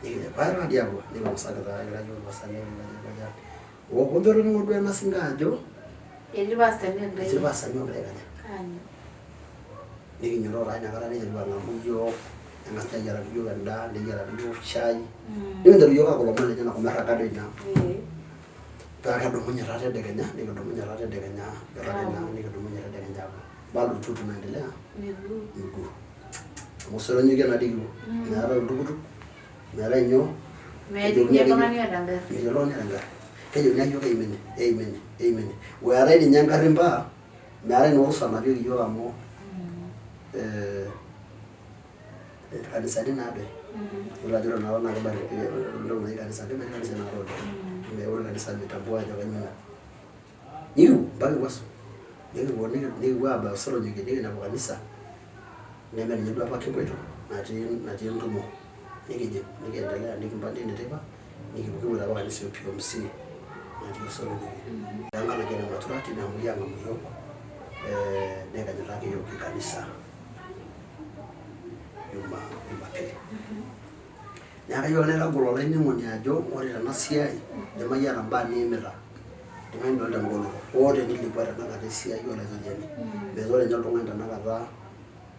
nikijo pairura dii apuo nikinosaki taa kira yiok irpasani kumbe etoning'o duo ena singa ajo etii irpasani ogira aikaja nikinyotoro taa inakata niteru ang'amu yiok eng'as ayiaraki yiok endaa neyiaraki yiok shai nikinteru yiok aaku lomon lenyenak omirraga doi naa paa kedumunye taa tedekenya nikidumunye tedekenya bado tu tunaendelea miguu amu isoronyokie naa dii yiok meetai oltukutuk meetai nyoo meejing'ie oltung'ani oota engarri kejokini ake yiok eimene weetai ninye engarri mpaa meetai naa orusa napieki yiok amu irkanisani naadoi yiolo ajo ore naa naa kibari entoki naji kanisa kibari kanisa naata oleng ore kanisa mitambua ajo kanyoo ina nikipuo mpaka Ewuaso nikipuo aabaya osoronyeki nikinepu kanisa neme ninye duo apa kipuoito natii entumo nikijing nikiendelea nikimpande ine teipa nikipuo apa kanisa e PMC natii osoronyeki enkang naji ene Matura tine amu kiang'amu yiok nekanyutaki yiok kanisa Jumapili neeku yiok naitagol olainining'oni ajo ore tena siai idimai aata mbaa niimita idimai nidolita engoloto hoo tenilepua tenakata esiai olaituriani metaa ore ninye oltung'ani tenakata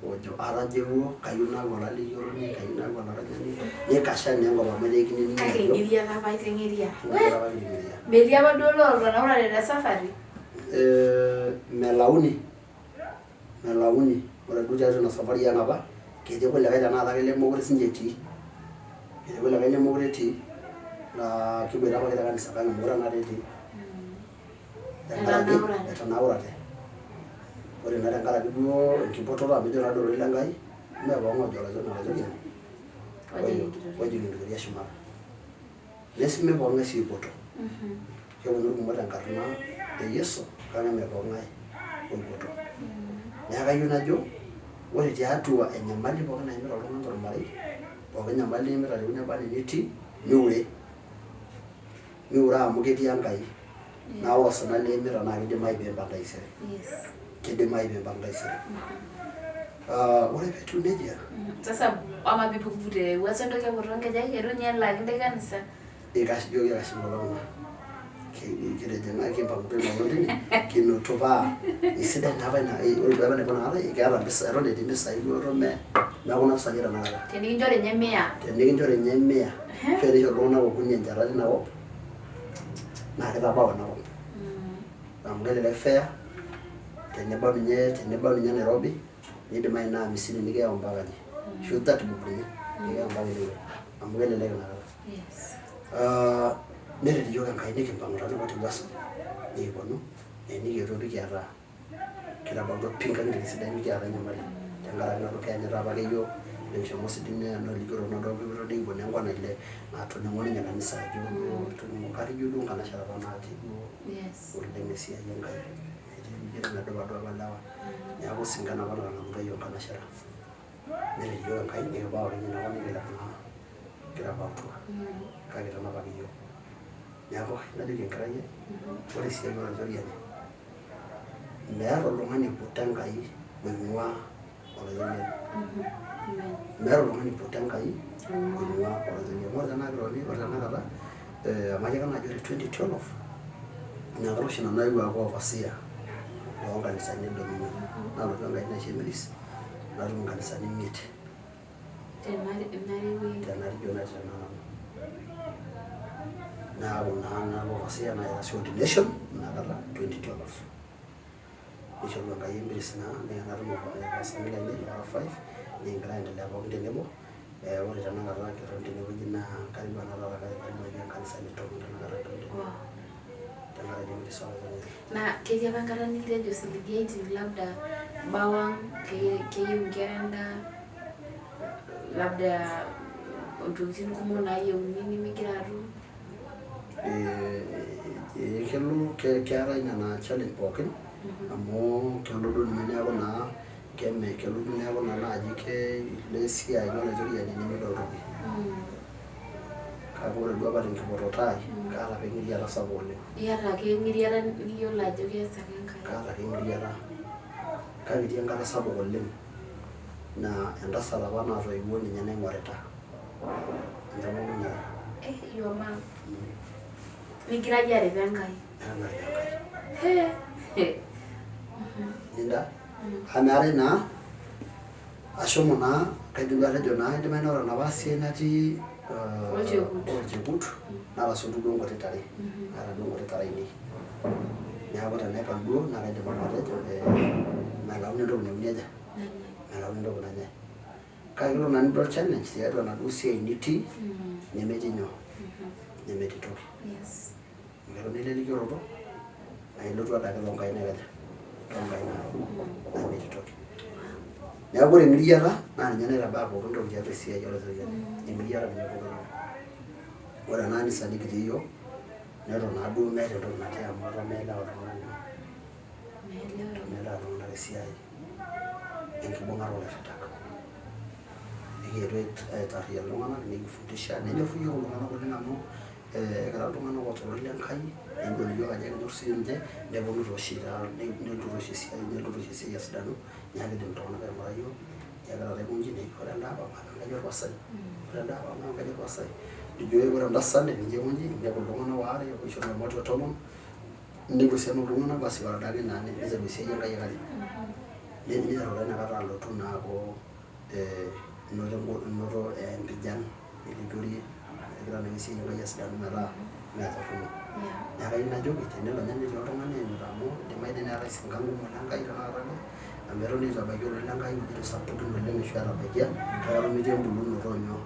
ojo atajeuo kayieu naaku olalikioroni kayieu naaku olaranyani nikasha naa enkop amu etaa ekining'ito kake eng'iria apa iteng'eria metii apa duo lootanaurate te safari melauni ore duo tiatua ina safari ang apa ketii kulikae tenakata ake lemekure sinche etii naa kiboita apa te kanisa kake mekure tenakata etii tenkaraki etanaurate ore naa tenkaraki duo enkipototo amu ejo naa duo ororei lenkai mee pookin ojo olaituriani ojing enkitoria shumata nesime pooking'ae sii oipoto keponu irkumok tenkarna e Yesu kake mee pooking'ae oipoto neeku kayieu najo ore tiatua enyamali pookin naimita oltung'ani tormarei pookin nyamali niimita tewueji neba enaa enitii miure amu ketii Enkai naa ore osina liimita naa kidimayu piimpang' taisere ore peetiu nejia sasa ama piipuku te Ewuaso entoki apuo toonkejek eitu ninye elaaki ntae kanisa ikashijoki akashipa oltung'anak kitejenga kimpang'utua ina tine kinoto paa isidai naa apa ina ore duo apa enaikuna nakata keeta mpisai eton etii mpisai duo meekuna pisai tanakata tenikinchori nye 100 ashu erisho iltung'anak okuni enchata tina kop naa kitabau ina kop amu kelelek fare tenebau ninye Nairobi nidimayu naa 50 nikiyau mpaka ine ashu 30 bob ninye nikiyau mpaka ine amu kelelek inakata neret iyiok Enkai nikimpang'u tanakata Ewuaso nikiponu nikietuo nikiata kitabautua pii nkang'itie sidain nikiata enyamali tenkaraki nabo kiyanyita apake iyiok nikishomo sidinye enalikoro nadoo nikiponu enkwana ile natoning'o ninye kanisa ajo toning'o katejo duo nkanashara apa natii duo oleng esiai Enkai etii nadupa duo apa lewa neeku singana apa natang'amutua iyiok nkanashara neret iyiok Enkai nikibau akenye inakop nikilep naa kitabautua kake tanapaki iyiok neeku najoki enkerai ai ore esiai olaituriani meeta oltung'ani oiputa Enkai oing'ua olaituriani meeta oltung'ani oiputa Enkai oing'ua olaituriani ore tenakata amayiaka naaji ore 2012 inakata oshi nanu aewuo aaku overseer loonkanisani e Dominion nalotu Enkai naisho emiris natum inkanisani 5 tena region natii tenakata naaku naa nalo overseer naitasi ordination inakata 2012 nishoru Enkai emiris naa natum irpasani lainei ora 5 nikingira aendelea pookin tenebo ore tenakata kiton tenewueji naa karibu nkanisani 10 tenakata tenkaraki emiris olaituriani. Na ketii apa enkata nikitejo siligiatin labda bawang keyieu nkera endaa labda ntokitin kumok naayieuni nimigira atum kelo keetai nena challenge pookin amu kelo duo ninye neeku naa kelo duo neeku naa naaji ile siai olaituriani nemidol toki kake ore duo apa tenkipototo ai kaata apa eng'iriata sapuk oleng. Iyata ake eng'iriata niyiolo ajo kees ake Enkai. Kaata ake eng'iriata kake etii enkata sapuk oleng naa entasat apa natoiwuo ninye naing'orita entomononi ai. Your mom. Migira yie arep Enkai. Linda, ameetai naa ashomo naa kaidim atejo naa idimayu naa ore enapa siai natii Olchekut natasotuo duo nkuti tare naata duo nkuti tare ainei neeku tenaipang' duo naa kaidim atejo melauni entoki nauni aja melauni entoki nanyai kake ilo naa nidol challenge tiatua enaduo siai nitii nemetii nyoo nemetii toki melo nilelikioroto naa ilotu adake tonkaina nekaja tonkaina nemetii toki neeku ore eng'iriata naa ninye naitabaa pookin toki tiatua esiai olaituriani eng'iriata ninye pookin toki ore ena anisa nikitii iyiok neton naa duo meeta entoki natii amu eton meelewa iltung'anak esiai enkibung'ata olairritak nikietuo aitarriyian iltung'anak nikifundisha nenyorru iyiok iltung'anak oleng amu ekira iltung'anak otorok Lenkai nidol iyiok ajo ekinyorr sininche neponu tooshi nelotu oshi esiai esidano neeku kiidim iltung'anak aing'ura iyiok ekira taikonji neji ore enda apa naa enkaji orpasai ore enda apa naa enkaji orpasai nijo ore enda Sunday nijo aikonji inepu iltung'anak waare oishoru emoti 10 ninepu esiana oltung'anak basi ore adake naa niteru esiai Enkai akali niteru taa inakata alotu naa aaku inoto empijan elikiorie egira naa esiai Enkai esidanu metaa meetorrono neeku ayieu najoki tenelo ninye netii oltung'ani enyita amu idimayu dii neetai isinkam kumok Lenkai tenakata amu eton itu ebaiki oleng Lenkai iwuejitin sapukin oleng ashu etabaikia kake eton metii embulunoto nyoo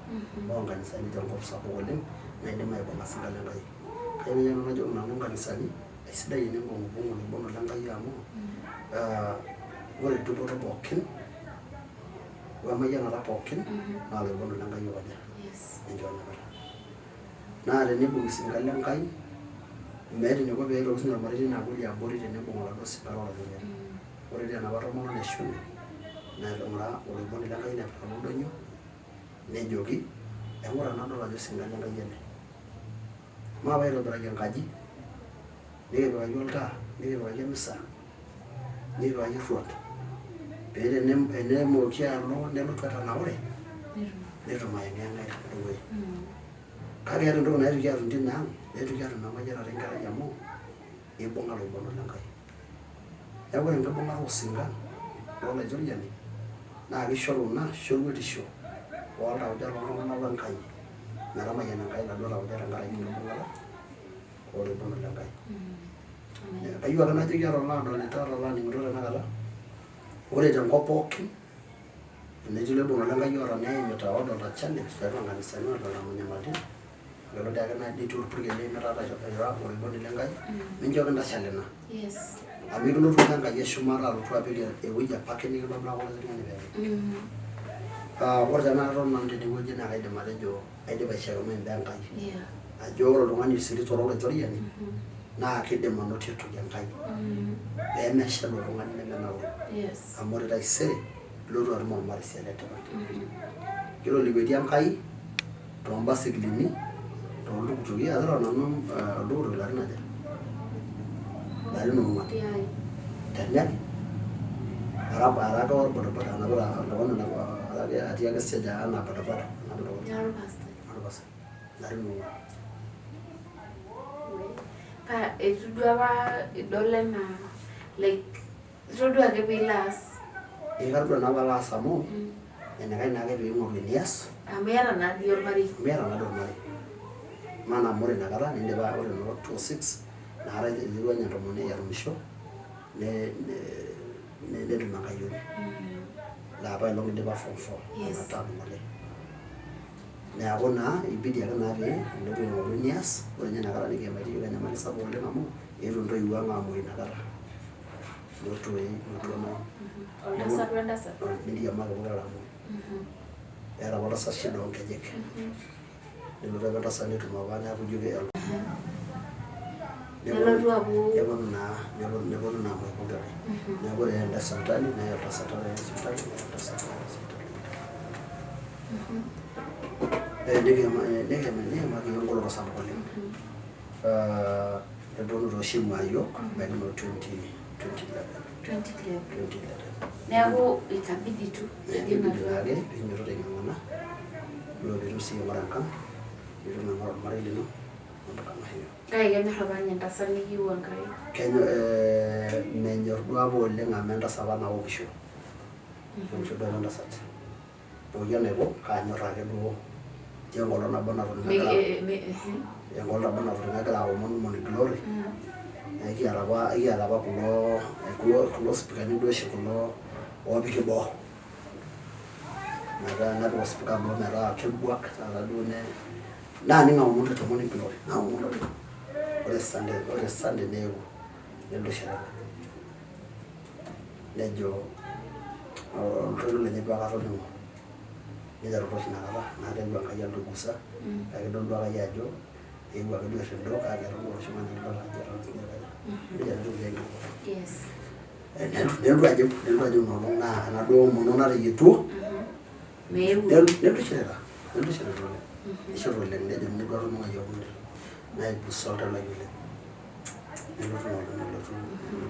oonkanisani tenkop sapuk oleng naidim aibung'a sinka Lenkai kake ninye nanu najoki nanu nkanisani aisidai enimbung'ubung'u iloibon Lenkai amu ore dupoto pookin wemayianata pookin naa iloibon Lenkai okaja ninche oonapita naa tenibung isinka Lenkai meeta eniko pee itoki sinye ormarei naapuo liabori tenibung oladuo sinka lolaituriani ore dii enapa tomononi eshune naing'ura oloiboni Lenkai nepik oldoinyio nejoki aing'ura nadol ajo sinka Lenkai ele maape aitobiraki enkaji nikipikaki oltaa nikipikaki emisa nikipikaki erruat pee tenemooki alo nelotu atanaure netum ayeng'iyang'a dukuya kake eeta entoki naitoki atum tine ang', neitoki atum emayianata enkerai amu eibung'a loibon Lenkai. Neeku ore enkibung'ata osinkan loolaitoriani naa kishoru ina shoruetisho ooltauja looltung'anak Lenkai metamayiana Enkai laduo tauja tenkaraki enkibung'ata ooloibon Lenkai. Kayieu ake najoki ata olaadolita ata olaaning'ito tenakata, ore tenkop pookin enetii loibon Lenkai oota neimita oodolta challenge tiatua nkanisani oodolta nyamalitin, yiolo dii ake netii orpurkel leimita ira oloiboni Lenkai, mincho kintashal ina. Amu ekilotu ake Enkai eshumata alotu apik ewueji apake nikintobiraka olaitoriani pookin. Ore tenakata aton nanu tenewueji naa kaidim atejo aidipa aishakenoi imbaa Enkai. Ajo ore oltung'ani oisirito olaitoriani naa kidim anotie toki Enkai. Peemeshal oltung'ani nemenauru. Amu ore taisere ilotu atum ormarisia letipat. Yiolo oloipetie Enkai toombasikilini, tooltukutuki, atereu nanu oltukutuk ilarin aja? Ilarin ong'uan. Teniake ara ake orbodaboda anapita oltung'ani atii ake stage anaa bodaboda. Ilarin ong'uan. Itu duo apa idol enaa itodua ake piilo aas? Katodua naa paalo aas amu enikash naake piing'oru enias. Amu iyata naa dii ormarei. Miata naa dii ormarei. Maana amu ore inakata nindipa ore noo 26 nakata iterua ninye entomononi ai arumisho netum enkayioni. Ina apaelong idipa form 4 ina term ng'ole. Neeku naa ibidi ake naa pee ilotu aing'oru enias, ore ninye inakata nikiimatie iyiok enyamali sapuk oleng amu eetuo intoiwuo ang' aamuoi inakata. Notoi niriamaki pokira amuoi. Eeta apa oltasat shida oonkejek. Nelotu apa entasat netum apa neeku ijo neponu naa amuoi pokira. Neeku ore enda sipitali neya oltasat aya sipitali neya oltasat aya sipitali. Nikiimaki iyiok engoloto sapuk oleng. Neponu too Shimo ayiok back in 2011. Neeku ikabidi tu ake piinyototo aing'ang'ana. Ore piitum sii aing'ura enkang', piitum aing'ura ormarei lino ompaka hiyo. Kake kenyorr apa ninye entasat nikiiu Enkai. Menyorr duo apa oleng amu entasat apa naokisho. Keokisho duo apa entasat. Pooki enaiko kaanyorr ake duo. Etii enkolong nabo natoni agira aomon glory. Kiata apa kulo spikani duo oshi kulo oopiki boo. Metaa nepik ospika boo metaa kebuak taata duo naaning' aomon tentomoni glory. Naomon oleng. Ore Sunday neewuo nelotu sherehe. Nejo oltoilo lenye duo ake atoning'o. Niteru oshi inakata naa keewuo Enkai altukusa. Kake idol duo ake ajo eewuo ake duo airrindo kake eton duo oltung'ani lidol ajo nelotu ajo inoolong naa enaduo omono nateyietuo. Nelotu sherehe oleng. Nishor oleng nejo ninye duo atoning'o ayiok naipusa oltalai oleng. Nelotu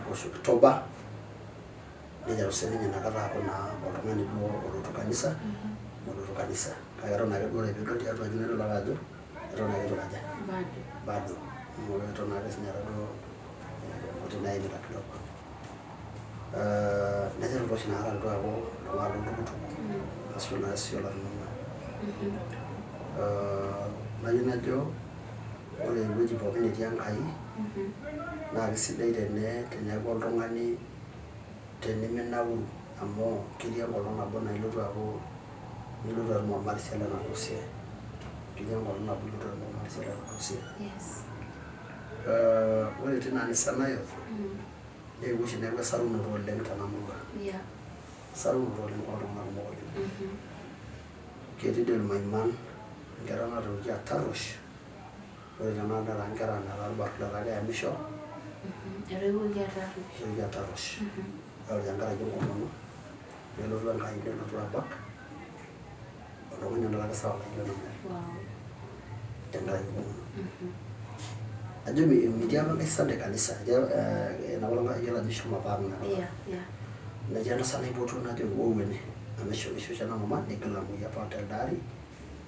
neoshoki toba. Niteru siininye inakata aaku naa oltung'ani duo olotu kanisa. Kake eton ake duo ore piidol tiatua aji nidol ake ajo eton ake eitu ikaja? Bado. Amu eton ake siinye duo nkuti naimita kidogo. Naiteru taa oshi inakata alotu aaku oltung'ani loltukutuk ashu naa sii olarin ong'uan. Nayieu najo ore ewueji pookin netii Enkai naa kisidai teneeku oltung'ani teniminauru amu ketii enkolong nabo naa ilotu atum ormarisia lenaduo siai. Ketii enkolong nabo ilotu atum ormarisia lenaduo siai. Ore tina anisa nayoth neewuo oshi neeku esarunoto oleng tena murua. Esarunoto oleng ooltung'anak kumok oleng. Ketii dii irmaiman nkera naatoki atarruosh. Ore tenakata netaa nkera netaa irbarnot etaa keyamisho. Etoiwuoki atarruosh. Ore tenkaraki enkomono nelotu Enkai nelotu abak oltung'ani onoto sawa laijio nanu. Tenkaraki enkomono. Ajo mitii apa Enkai Sunday kanisa. Enakolong ayiolo ajo ishomo apa ang' inakata. Netii entasat naipotuo najo wou ene amu eshomo ena mama nigil amuoi apa telde ari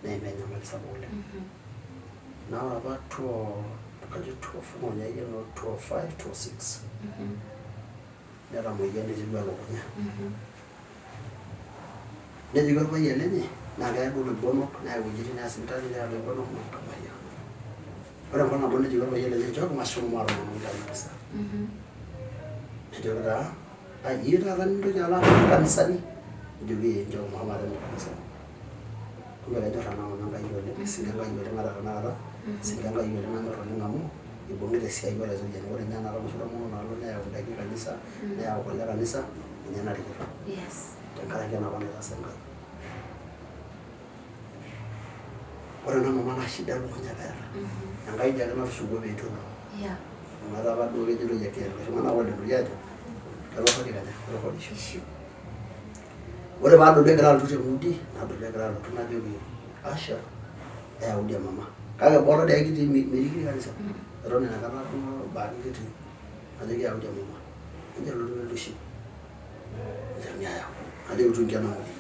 neima enyamali sapuk oleng. Now about 205, 206. Nera moyian netiu elukunya. Netiu orpayian lenye naa keyau iloibonok neyau iwuejitin neya sipitali neyau iloibonok netabayia. Ore enkop nabo netiu orpayian lenye nchooki mashomo maatomonok kanisa. Nejoki taa iyie taata nintoki alo aton kanisani nejoki nchooki mashomo aton kanisani. Kumbe kanyorr nanu Enkai oleng, isinga Enkai oleng ata tenakata, isinga Enkai oleng nanyorr oleng amu ibung'ita esiai olaituriani. Ore ninye enakata enoshi tomonok naalo neyau indaiki kanisa, neyau kule kanisa, ninye narikito. Tenkaraki enapa naitaasa Enkai. Ore ena mama naa shida elukunya apa eeta. Enkai dii ake natushukuo peeituo. Amu etaa apa duo kejitoi ake iltung'anak oolejori aajo ketorroni kaja, ketorronisho. Ore paadolu egira alotu teng'udi, nadolu egira alotu najoki Asha eyau mama. Kake boo doi ake kitii merikiti kanisa. Eton inakata duo baaki kitii. Najoki eyau mama. Nejo alotu meloshi. Nejokini ayau. Najoki tuingie ena ng'udi.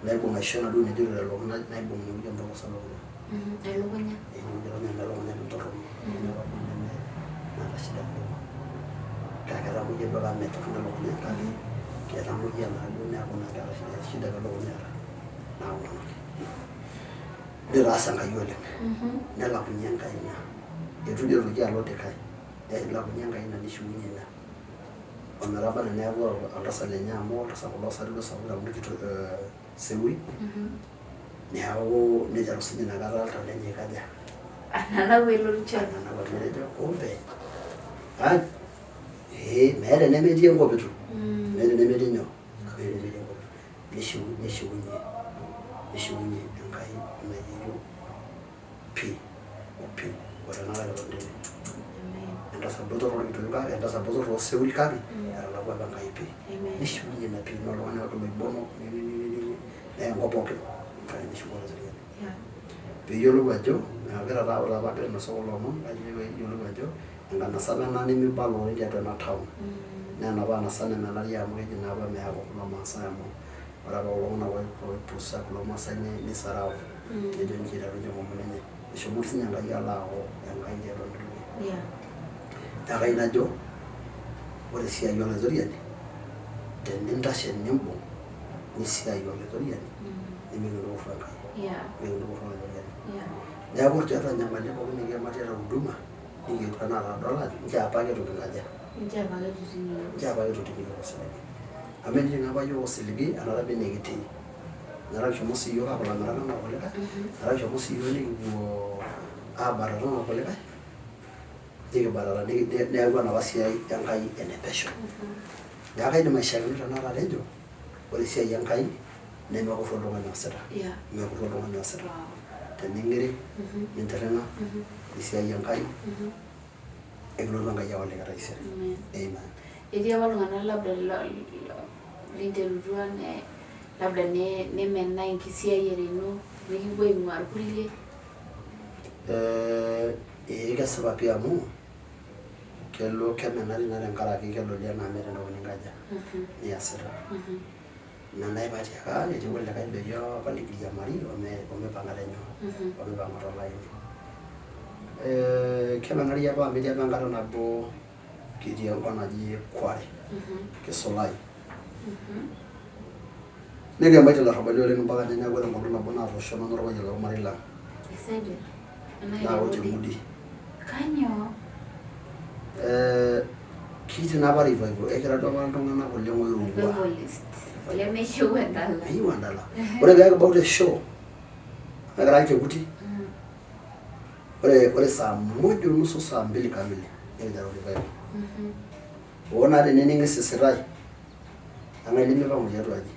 Naibung aisho enaduo nejito telukunya, naibung inewueji empolos elukunya. Elukunya? Inewueji elukunya torrono. Naata shida kidogo. Kake ketamoyia duo amu metorrono elukunya kake ketamoyia naaduo neeku naa keeta shida elukunya eeta. Nitaasa Enkai oleng. Nelakunye Enkai ina. Eitu dii itoki alo likae. Elakunye Enkai ina nishiunye ina. Ometaba enaa neeku oltasat lenye amu oltasat kulo sarin sapuk amu Seuri. Neeku niteru siinye inakata oltau lenye aikaja. Ananau elorishat. Ananau nejo kumbe. Meeta enemetii enkop itu. Meeta enemetii nyoo? Meeta enemetii enkop itu. Nishiunye Enkai nayieu pii. Ore enakata eton tene. Entasat botor orkitorio kake entasat botor tooseuri kake etalakua apa Enkai pii. Nishiunye ina pii oltung'ani ake loibonok neya enkop pookin. Kake nishiu olaituriani. Peeyiolou ajo megira taa ore apa agira ainosu kulo omon peeyiolou ajo enkanasa apa ena nemibala oleng tiatua ena town. Naa enapa anasa nemenari amu keji naa apa meeku kulo maasai amu ore apa kulo tung'anak oipusa kulo maasai nisarau. Nejo ninche aiteru enkomono enye. Eshomo siinye Enkai alo aaku Enkai tiatua iltung'anak. Neeku ayieu najo ore esiai olaituriani tenintashe nimbung' wesiai olaituriani nemikintukuru Enkai. Mikintukuru olaituriani. Neeku tiatua enyamali pookin nikiima tiatua huduma nikietuo tenakata adol ajo nchoo apake itu kinkaja. Nchoo apake itu kitum osiligi. Amu eniting apa yiok osiligi enara apa enekitii. Enara kishomo sii yiok aaku ilamirak enaa irkulikae. Enara kishomo sii yiok nikipuo aabatata enaa irkulikae. Nikibatata neeku enapa siai Enkai enepesho. Neeku kaidim aishiakino tenakata atejo ore esiai Enkai nemekuru oltung'ani oosita. Mekuru oltung'ani oosita. Tening'iri nintirring'a esiai Enkai ekilotu Enkai awaliki taisere. Amen. Etii apa iltung'anak labda linterutua labda nemenaa enkisiayiare ino nikipuo aing'uaa irkulie. Kesipa pii amu kemenari naa tenkaraki kedoli enaa meeta entoki ninkaja niasita. Ina naipatiaka etii kulikae doyio apa likiriamari omipang'ata nyoo? Omipang'ata olaini. Kemenari apa amu etii apa enkata nabo kitii enkop naji Kware, Kisulai. Nikiriamaitie ilarrabali oleng mpaka neeku ore enkolong nabo naatoosho nanu orpayian lormarei lang. Naaku teng'udi. Kanyoo? Kitii naa apa revival. Ekira duo apa iltung'anak oleng oirowua. Olemeyieu endala. Meyieu endala. Ore pee kibau te show nekira Chekuti. Ore saa moja unusu saa mbili kamili nikiteru revival. Ore naa tenening'i isisitai eng'ae lemipang'u tiatua aji.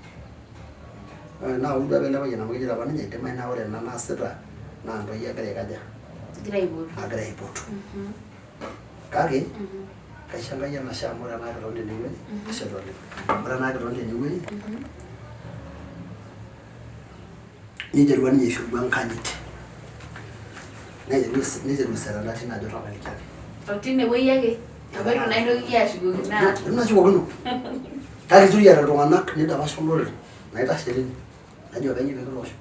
Naa ore duo apa ele payian amu kejito apa ninye idimayu naa ore ena naasita naa ntoi egira aikaja? Agira aipotu. Kake kaisho Enkai enashe amu ore ena kiton tenewueji keshet oleng. Ore ena kiton tenewueji niterua ninye aishoru enkanyit. Niteru serena tine ajo tapalikiaki. Tinewueji ake? Ebaiki naitoki ashukoki naa? Nashukokino. Kake itu kiata iltung'anak nidapash olorere naitashe tine. Najo kanyoo pee kiloosho?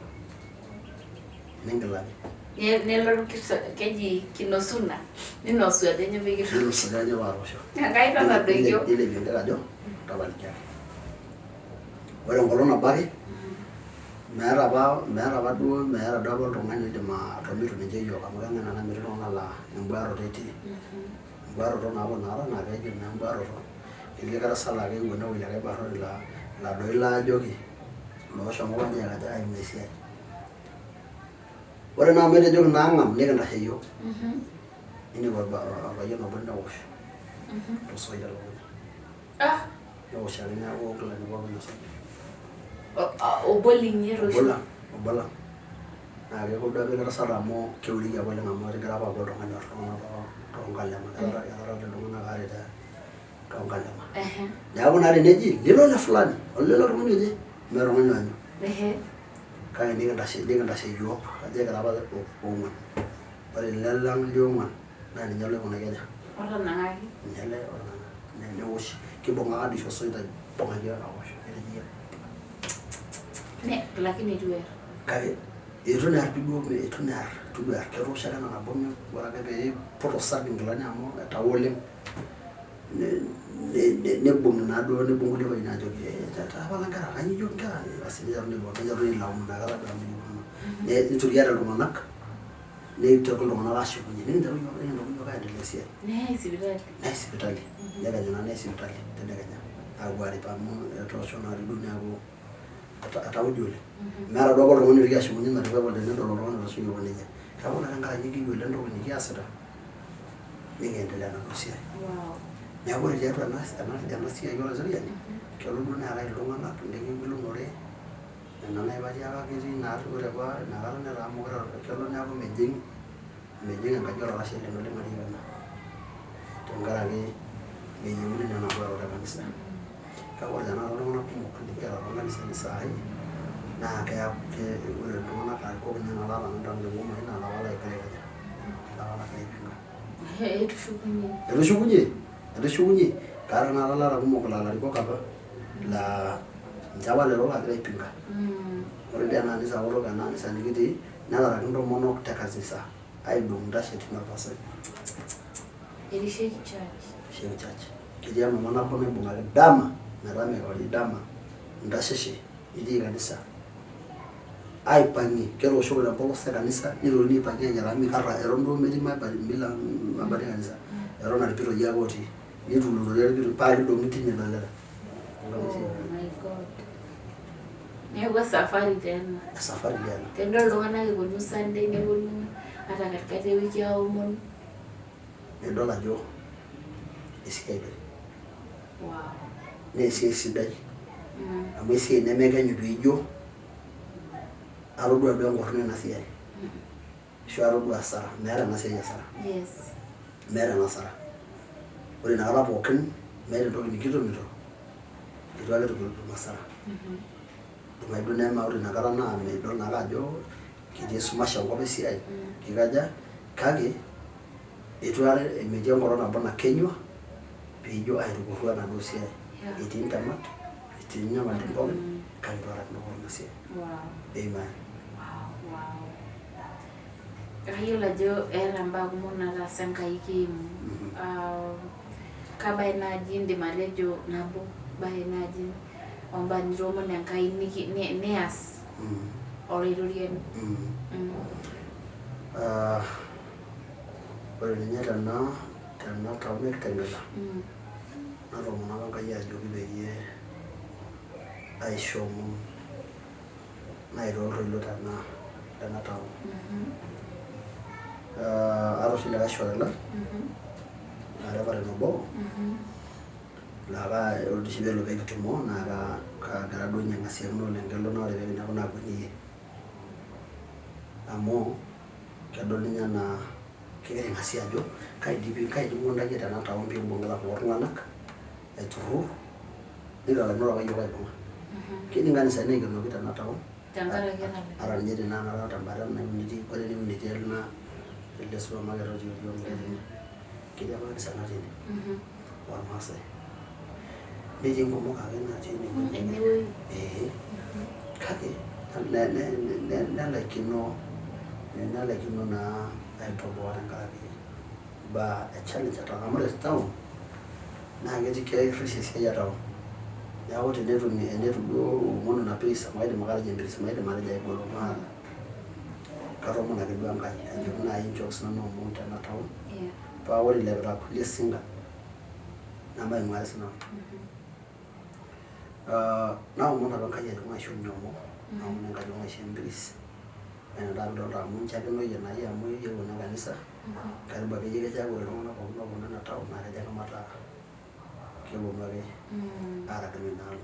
Mingil ake. Nelo keji kinosuna. Ninosu aja nyepiki. Ninosu aja warosho. Enkai tatadoikio. Ile vile kajo tapalikia. Ore enkolong nabo ake meeta apa duo oltung'ani oidim atomitu ninche yiok amu keng'en ena metii iltung'anak laa embuaroto etii. Embuaroto naaponara naa keji naa embuaroto. Ketii darasa laa keewuo newuei likae barnoti laa doi laajoki looshomo kaja aimu esiai. Ore naa amu etejoki naang'am nikintashe yiok. Ninepu orpayian obo newosh tosoit elukunya. Newosh ake neeku nkilani pookin esuj. Obo linyi etosho. Obo lang. Naa kegol duo ake tasat amu keuriki apa oleng amu etigira apa aaku oltung'ani orr iltung'anak toonkalema. Etaarate iltung'anak aare toonkalema. Neeku naa teneji lilo le fulani olelo tung'ani oje mee oltung'ani onyu. Kake nikintashe yiok ajo kira apa ong'uan. Ore ele lang liong'uan naa ninye loikunaki aja. Otanang'aki. Ninye otanang'a. Newosh kibung'aka dii osoit aibung'aki awosh. Lakini itu ear. Kake itu near duo itu near ketoosho ake nabo ore ake pee iput osarge nkilani amu etawa oleng nebung naaduo nebung kulie payiani aajoki tapala nkera kanyio ijo nkera basi neiteru ailaumu inakata duo amu nituriate iltung'anak neiteru iltung'anak aashukunye nikinteru yiok aendelea esiai. Neyai sipitali. Nekenya naa neyai sipitali tedekenya aapuo aarip amu etoosho naa duo neeku ataudi oleng. Meeta duo apa oltung'ani likiashukunye ina ripoti tenedol oltung'ani oitasheki yiok nejia. Kake ore tenkaraki kiyiolo entoki nikiasita nikiendelea enaduo siai. Neeku ore tiatua ena siai olaseriani kelo duo neetae iltung'anak likingilunore nena naipati apa ketii naa ore apa inakata netaa amu kelo neeku mejing enkaji olarashe lino limatii ena tenkaraki meyieuni nena buarot ekanisa. Kake ore tenakata iltung'anak kumok likiata toonkanisani saai naa ore iltung'anak arikok ninye naa laata nanu tengumoi naa lapa lagira aikaja. Lapa lagira aipinga. Etushukunye. Kaata naa laata kumok laa larikok apa laa ninche apa lelo laagira aipinga. Ore dii ena anisa kutuk ena anisa nikitii netaraki intomonok te kanisa aibung intashetin orpasai. Shake church. Ketii emama nabo naibung'aki dama metaa mekewarie dama intasheshe etii kanisa aipang'ie ketooshoki tempolos ekanisa nitokini aipang'ie aanyita mikarra eton duo metii mabati kanisa eton aripito yiok ake otii nitulutori aripito paa kidong'i tine laleta. Neeku esafari tena. Tenidol iltung'anak eponu Sunday neponu ata katikati ewiki aomon. Nidol ajo esiai doi. Naa esiai sidai. Amu esiai nemekenyu piijo atodua duo enkorno ena siai. Ashu atodua hasara. Meeta ena siai hasara. Meeta ena hasara. Ore inakata pookin meeta entoki nikitumito itu ake kitum hasara. Idimayu duo neme ore inakata naa midol naake ajo ketii esumash enkop esiai kikaja kake itu ake metii enkolong nabo nakenyua piijo aitukurru enaduo siai. Etii ntemat etii nyamalitin pookin kake itu aikata kitum ina siai. Amen. Kayiolo ajo eeta mbaa kumok nataasa Enkai kiimu. Kabae naaji indim atejo nabo bae naaji ombaa nitoomon Enkai neas olairoriani. Ore ninye tena taon ekitengela natoomono apa Enkai ajoki peyie aisho nairoo oltoilo tena taon. Ata oshi likae shore lang naa Reverend obo laa ore oshi peelo pekitumo naa kagira duo ninye ang'asiakino oleng kelo naa ore peekinepu naakwetiyie amu kedol ninye enaa kegira aing'asie ajo kaji ikunayie tena taon piimbung'ita kulo tung'anak aiturrur nitalaikinote apa yiok aibung'a. Ketii nkanisani naikenoki tena taon ata ninye tenakata tembata naunitie ore ene neunitie elde supermarket otii oriong tene. Ketii apa kanisa natii ene ormaasai. Netii nkumok ake natii enewueji. Kake nelaikino nalaikino naa aitoboa tenkaraki imbaa challenge town amu ore town naa ketii kirrisi esiai e town. Neeku tenetu duo omonu ina pace maidim ake atejo enkrisi, maidim atejo aigolu naa katoomon ake duo Enkai ajoki naaji nchooki sinanu omon tena town paa ore ilepita kulie singa nemaing'uari sinanu. Naomon apa Enkai ajoki maisho nyomo, naomon Enkai ajoki maisho empiris enaa pidolta amu inchakenoyie nai amu iyieu ena kanisa karibu akeyie kejo ake ore iltung'anak pookin ooponu ena town naa kejo ake mataa keponu ake aaragil inaalo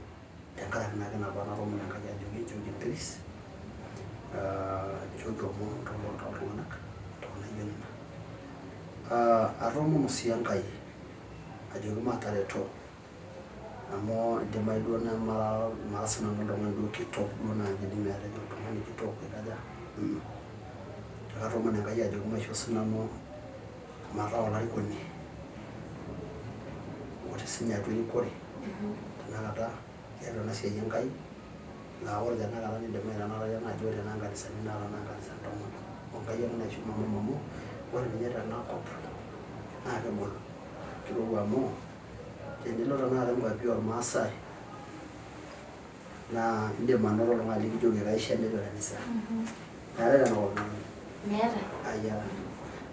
tenkaraki naake ina apa natoomon Enkai ajoki nchooki empiris nchooki omon tooltung'anak ntokitin naijo nena. Atoomono sii Enkai ajoki maatareto amu idimayu duo nemara sinanu oltung'ani duo kitok duo naaji idimi atejo oltung'ani kitok oikaja. Katoomon Enkai ajoki maisho sinanu mataa olarikoni otii siinye atua erikore tenakata tiatua ena siai Enkai laa ore tenakata nidimayu tenakata naaji ore tenaa nkanisani naata naa nkanisani tomon Enkai ake naisho mamomo amu ore ninye tenakop naa kegol kirowua amu tenilo tenakata nkuapi ormaasai naa indim anoto oltung'ani likijoki kaisho netu kanisa. Meetai tenakop nanu. Meetai?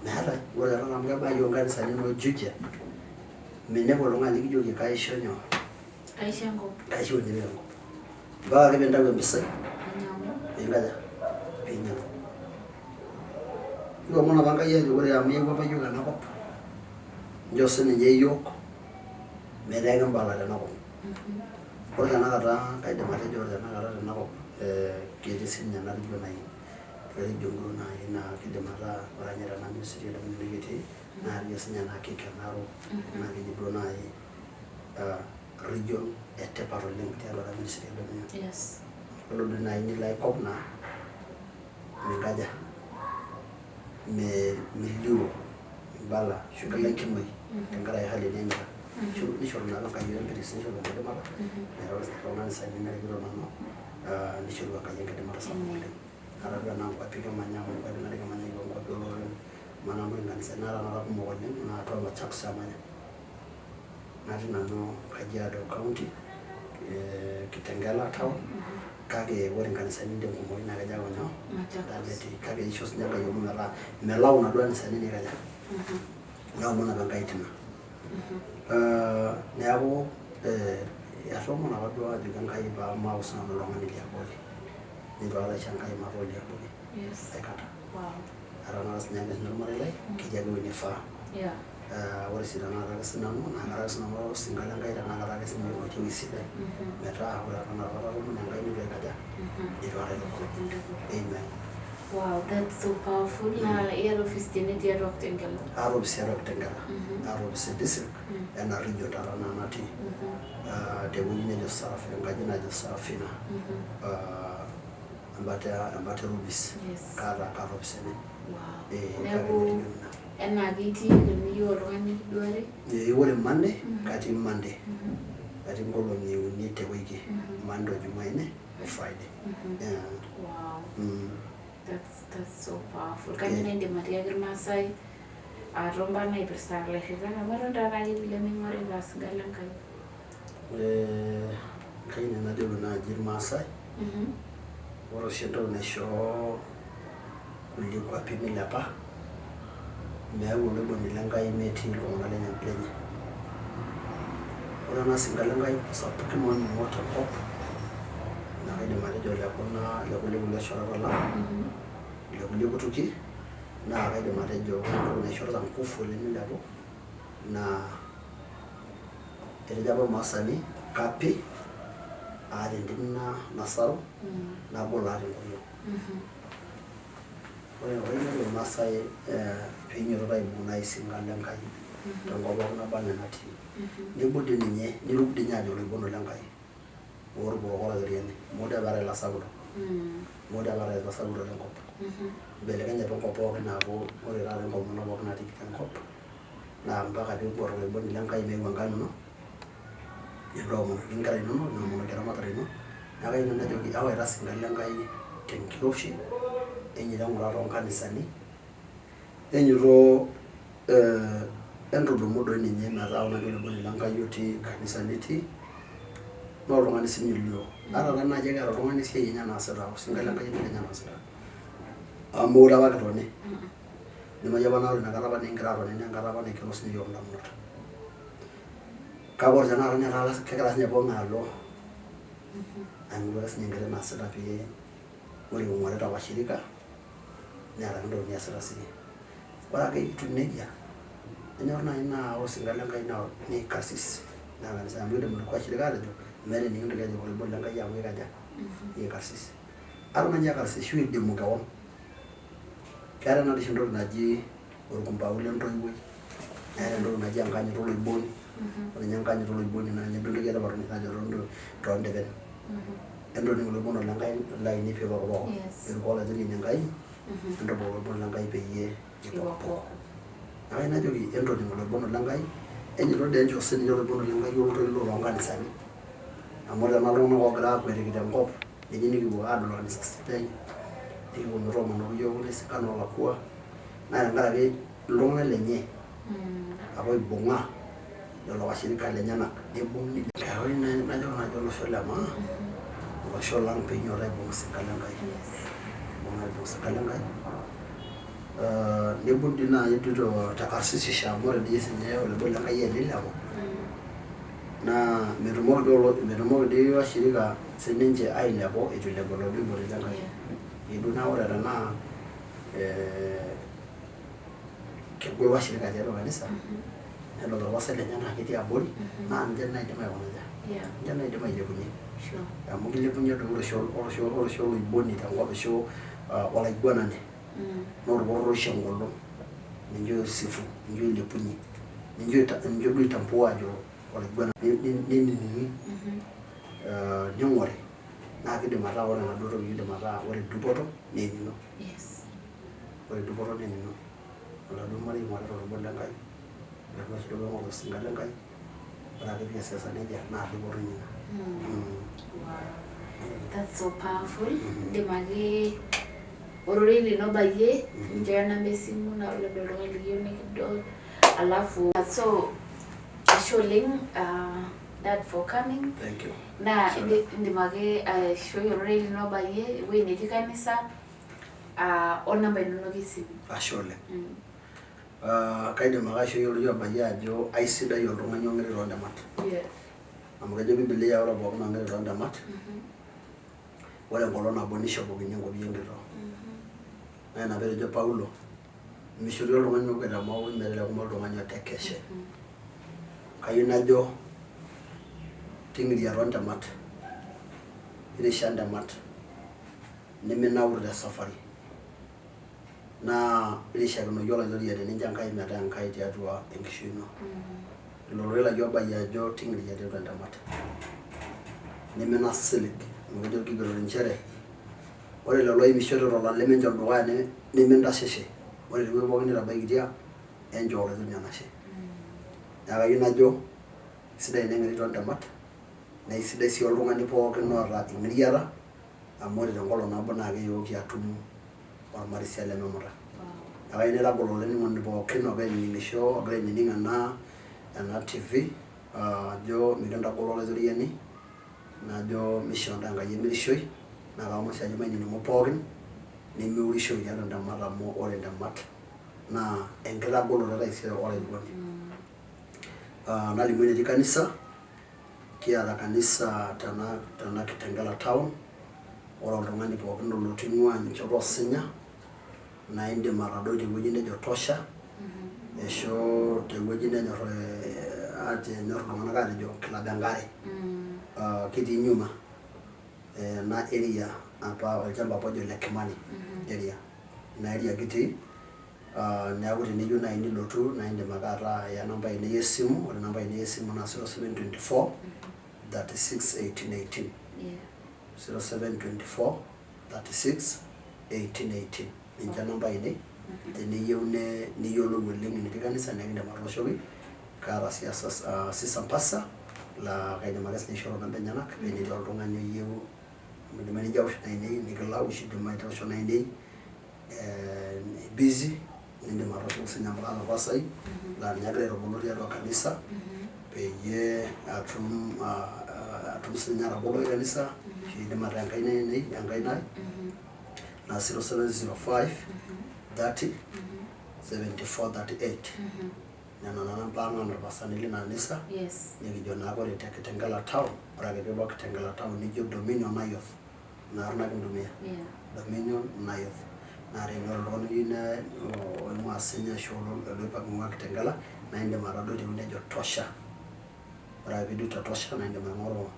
Meetai. Ore tenakata amu kebaya yiok nkanisani noo Juja minepu oltung'ani likijoki kaisho nyoo? Kaisho enkop. Kaisho nipik enkop. Mpaka ake piintau empisai piinkaja? Piinyang'u. Kiomon apa Enkai ajo ore amu iyawua apa yiok enakop nchoo sininye yiok metaa ekimbala tenakop. Ore tenakata kaidim atejo ore tenakata tenakop ketii siinye ena region ai region duo naaji naa kidim ataa ore ninye tena ministry ele nikitii naa ketii siinye ena Kikenaro naa keji duo naaji region etipat oleng tiatua ena ministry ele. Ore duo naaji nilo ai kop naa minkaja milio mimbala ashu kilo enkimoi tenkaraki hali niimita. Nishoru naapa Enkai empiris nishoru enkidimata metaa toonkanisani narikito nanu nishoru Enkai enkidimata sapuk oleng. Atadua naa nkuapi kimanya amu nkuapi nikimanya yiok nkuapi oloreren amu ore nkanisani naata kumok oleng naa atua Machakos amanya. Natii nanu Kajiado county Kitengela town kake ore nkanisani enkumoi naa kejo aaku nyoo? Machakos. Kake isho siinye Enkai omon metaa melau naduo anisani nikaja? Naomon apa Enkai tina. Neeku atoomon apa duo ajoki Enkai paamaaku sinanu oltung'ani liabori. Nitu aikata aisho Enkai mataa oliabori aikata. Atanakata siinye ake ormarei lai ketii ake ewueji nifaa. Ore sii tenakata ake sinanu naa kaata ake sinanu osinka Lenkai tenakata ake siinye otii ewueji sidai metaa ore tenakata patoomon Enkai nitu aikaja? Nitu aikata aitukuj. Amen. Wow, that's so powerful. Na iyata office tene tiatua Kitengela? Aata office tiatua Kitengela. Aata office e district ena region taata naa natii tewueji nejo Sarafina, enkaji najo Sarafina embata e Rubis. Kaata office ene. Neeku enaake itii teniyieu oltung'ani likiduare? Ore Monday katii Monday. Katii nkolong'i uni tewiki Monday o Jumanne o Friday. Wow. That's so powerful. Kainyoo naidim atiaki irmaasai tombaa naipirta ilairritak amu eton taata ake leming'orita isidan Lenkai? Kayieu najoki naaji irmaasai ore oshi entoki naisho kulie kuapi milepa meyau oloiboni Lenkai metii iltung'anak lenye. Ore ena sinka Lenkai sapukin ooning'o tenkop naa kaidim atejo lekulie kulie shoreta lang lekulie kutukie naa kaidim atejo ore entoki naishorita nguvu oleng milepu naa etejo apa ormaasani kapi aata entim nasaru nagol aata enkoriong. Ore payiolou irmaasai piinyototo aibung naaji isinka Lenkai tenkop pookin naba enaa enatii nibung dii ninye niruk dii ninye ajo oloibono Lenkai ootupuroko oloiriani amu doi apa eetae ilasakutok. Amu doi apa eetae ilasakutok tenkop. Ibelekenye apa enkop pookin aaku ore taata enkomono pookin natii enkop naa mpaka piimpot oloiboni Lenkai meeu enkang ino nitoomonoki inkera inonok nitoomonoki eramatare ino. Neeku kayieu nanu najoki awaita isinkan Lenkai tenkiroshi enyita ng'ura toonkanisani enyito entudumu doi ninye metaa ore oleboni lenkai otii kanisani etii naa oltung'ani sinye olio ata naaji ekeeta oltung'ani esiai enye naasita osinka lenkai enye naasita amu ore apa kitoni nimaye apa naa ore inakata apa nikingira atoni naa enkata apa naikeno sinye iyiok indamunot kake ore tenakata netaa kegira sinye pooki ng'ae alo aing'oru ake sinye enkiti naasita pee ore ing'orita washirika neeta ake entoki niasita siyie ore ake etiu nejia enyor naaji naa ore osinka lenkai naa nikarsis naa kanisa amu kidim washirika atejo meeta enikintoki ajo oloiboni lenkai amu ikaja ikarsis ata naaji ekarsisho idimu kewon keeta naaji entoki naji orkumbau lentoiwuoi neeta entoki naji enkanyit oloiboni ore ninye enkanyit oloiboni naa ninye entoki etipat najo toondepen entoning oloiboni lenkai laini piipokipoko irko olaiteng'eni Enkai entopok oloiboni lenkai peyie ipokipoko ake najoki entoning oloiboni lenkai enyito dee ninche sininye oloiboni lenkai oltoilo toonkanisani amu ore tena iltung'anak oogira aakwetiki tenkop ninye nikipuo aadol kanisa sidai nikipuo metoomonoki iyiok kuliesikan oolakua naa tenkaraki iltung'anak lenye apa oibung'a lelo washirika lenyenak nibung'i ore najo naaji olosho lemaa olosho lang peinyota aibung osinka lenkai aibung osinka lenkai nibung dii naaji te karsisisho amu ore dii sinye oloiboni lenkai enilepu naa metumoki dii washirika sininche ailepu eitu ilepu oloiboni lenkai edu naa ore tenaa kegol washirika tiatua kanisa nedol orpasai lenye naa ketii abori naa ninche naidim aikunaja ninche naidim ailepunye amu kilepunye doi olosho oloiboni tenkop oisho olaiguanani naa orporor oisho engolon ninche oisifu ninche oilepunye ninche duo oitambua ajo olaiguanani nening'i ning'ori naa kidim ataa ore enaduo toki kidim ataa ore dupoto naa enino ore dupoto naa enino oladuo marei oing'orita oloiboni lenkai ore peing'or osinka lenkai ore ake piasasa nejia naa dupoto enye ina. That's so powerful. Indim ake ororei lino bayie inchooyo namba esimu naa ore oltung'ani liyieu nikidol alafu so ashe oleng Dad for coming. Thank you. Naa indim ake aishoi ororei lino bayie ewueji netii kanisa onamba inonok esimu. Ashe oleng. Kaidim ake aishoi ororei obayie ajo aisidai oltung'ani ong'iri toontemat. Amu kejo Biblia ore pookin ong'iri toontemat ore enkolong nabo nishopokini enkopiyia enkitoo. Naa ina peetejo Paulo mishori oltung'ani okwet emaoi meteleku oltung'ani otekeshe. Kayieu najo ting'iria toontemat irisha ntemat niminaur tesafari naa irishakinoyu olaitoriani tenincho Enkai metaa Enkai tiatua enkishui ino. Ilo ororei lai obayie ajo ting'iria tiatua ntemat nimina silig amu kejo orkigerot nchere ore lelo oimishote tolale lemincho dukuya nimintasheshe ore tewueji pookin nitabaikitia enchoo olaitoriani enashe. Neeku kayieu najo sidai teneng'iri toontemat naa isidai sii oltung'ani pookin oota eng'iriata amu ore tenkolong nabo naa keyooki atum ormarisia lememuta. Neeku kayieu naitagol olainining'oni pookin ogira ainining'isho ogira ainining ena TV ajo mikintagol olaitoriani najo misho ntae Enkai emirishoi naa kaomon sii ajo mainining'u pookin nemiurishoi tiatua ntemat amu ore ntemat naa enkitagoloto etaisere olairukoni. Nalimu enetii kanisa kiata kanisa tena Kitengela town ore oltung'ani pookin olotu eing'ua enchoto osinya naa indim atadoi tewueji nejo Tosha ashu tewueji nenyor iltung'anak aatejo Club Enkare kitii nyuma ena area apa olchamba apa ojo le Kimani area ina area kitii neeku teniyieu naaji nilotu naa indim ake ataa iya namba ainei esimu ore namba ainei esimu naa 0724 36 18 0724 36 18 ninche namba ainei teniyieu niyiolou oleng enetii kanisa nekindim atooshoki kaata sii assistant pastor laa kaidim ake sinye aishoru namba enyenak enetii oltung'ani oyieu indimayu nijo awosh ina ainei nikilau ashu indim atoosho ina ainei busy nindim atosho sinyamulana pasai la nyagira robolo tiatua kanisa peyie atum sinyara bolo kanisa indim atangaine engaina na 0705 30 7438 nana mpanga na pasani lina kanisa nikijo na kore Kitengela town ora kibo Kitengela town nijo Dominion Nayoth na arna kindumia Dominion Nayoth na renolo ina o mwasenya sholo lepa kwa Kitengela na inde marado ndijo tosha ora vidu tosha na inde mangoro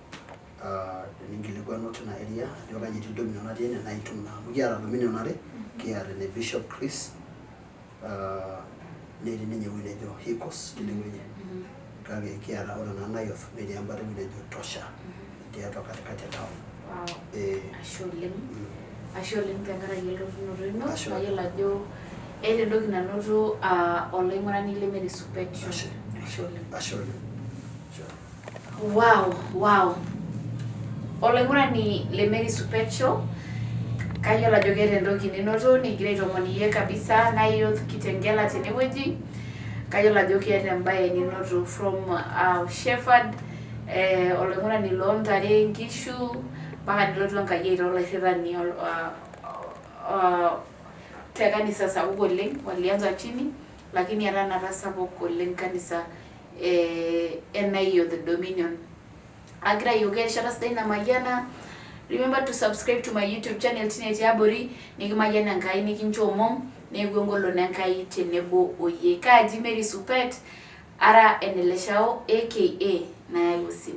ningilikuwa note na area yoga jiti Dominion Nayoth na ituna mugiara Dominion Nayoth kiara ne Bishop Chris nili ninye wilejo hikos tiliwenye kage kiara ona na Nayoth nili ambari wilejo tosha ndia toka katikati ya town. Asholing tengara yelo nurino na yela jo ele ndoki na noto olaingurani Lemeri Supetio. Asholing. Wow. Olaingurani Lemeri Supetio kayola jogere ndoki ninoto ni great omoniye kabisa Nayoth Kitengela tenewueji kayola jogere ambaye ninoto from Shepherd olaingurani lontare nkishu mpaka nilotu enkayiai tolairrirani te kanisa sapuk oleng walianza chini lakini etanata sapuk oleng kanisa Nayoth Dominion agira yoge shara sidai na mayiana. Remember to subscribe to my YouTube channel Tinet Abori nikimayiana nkai nikinchomom negongolo nankai tenebo oye kaji Mary Supet ara eneleshao aka Nayoth.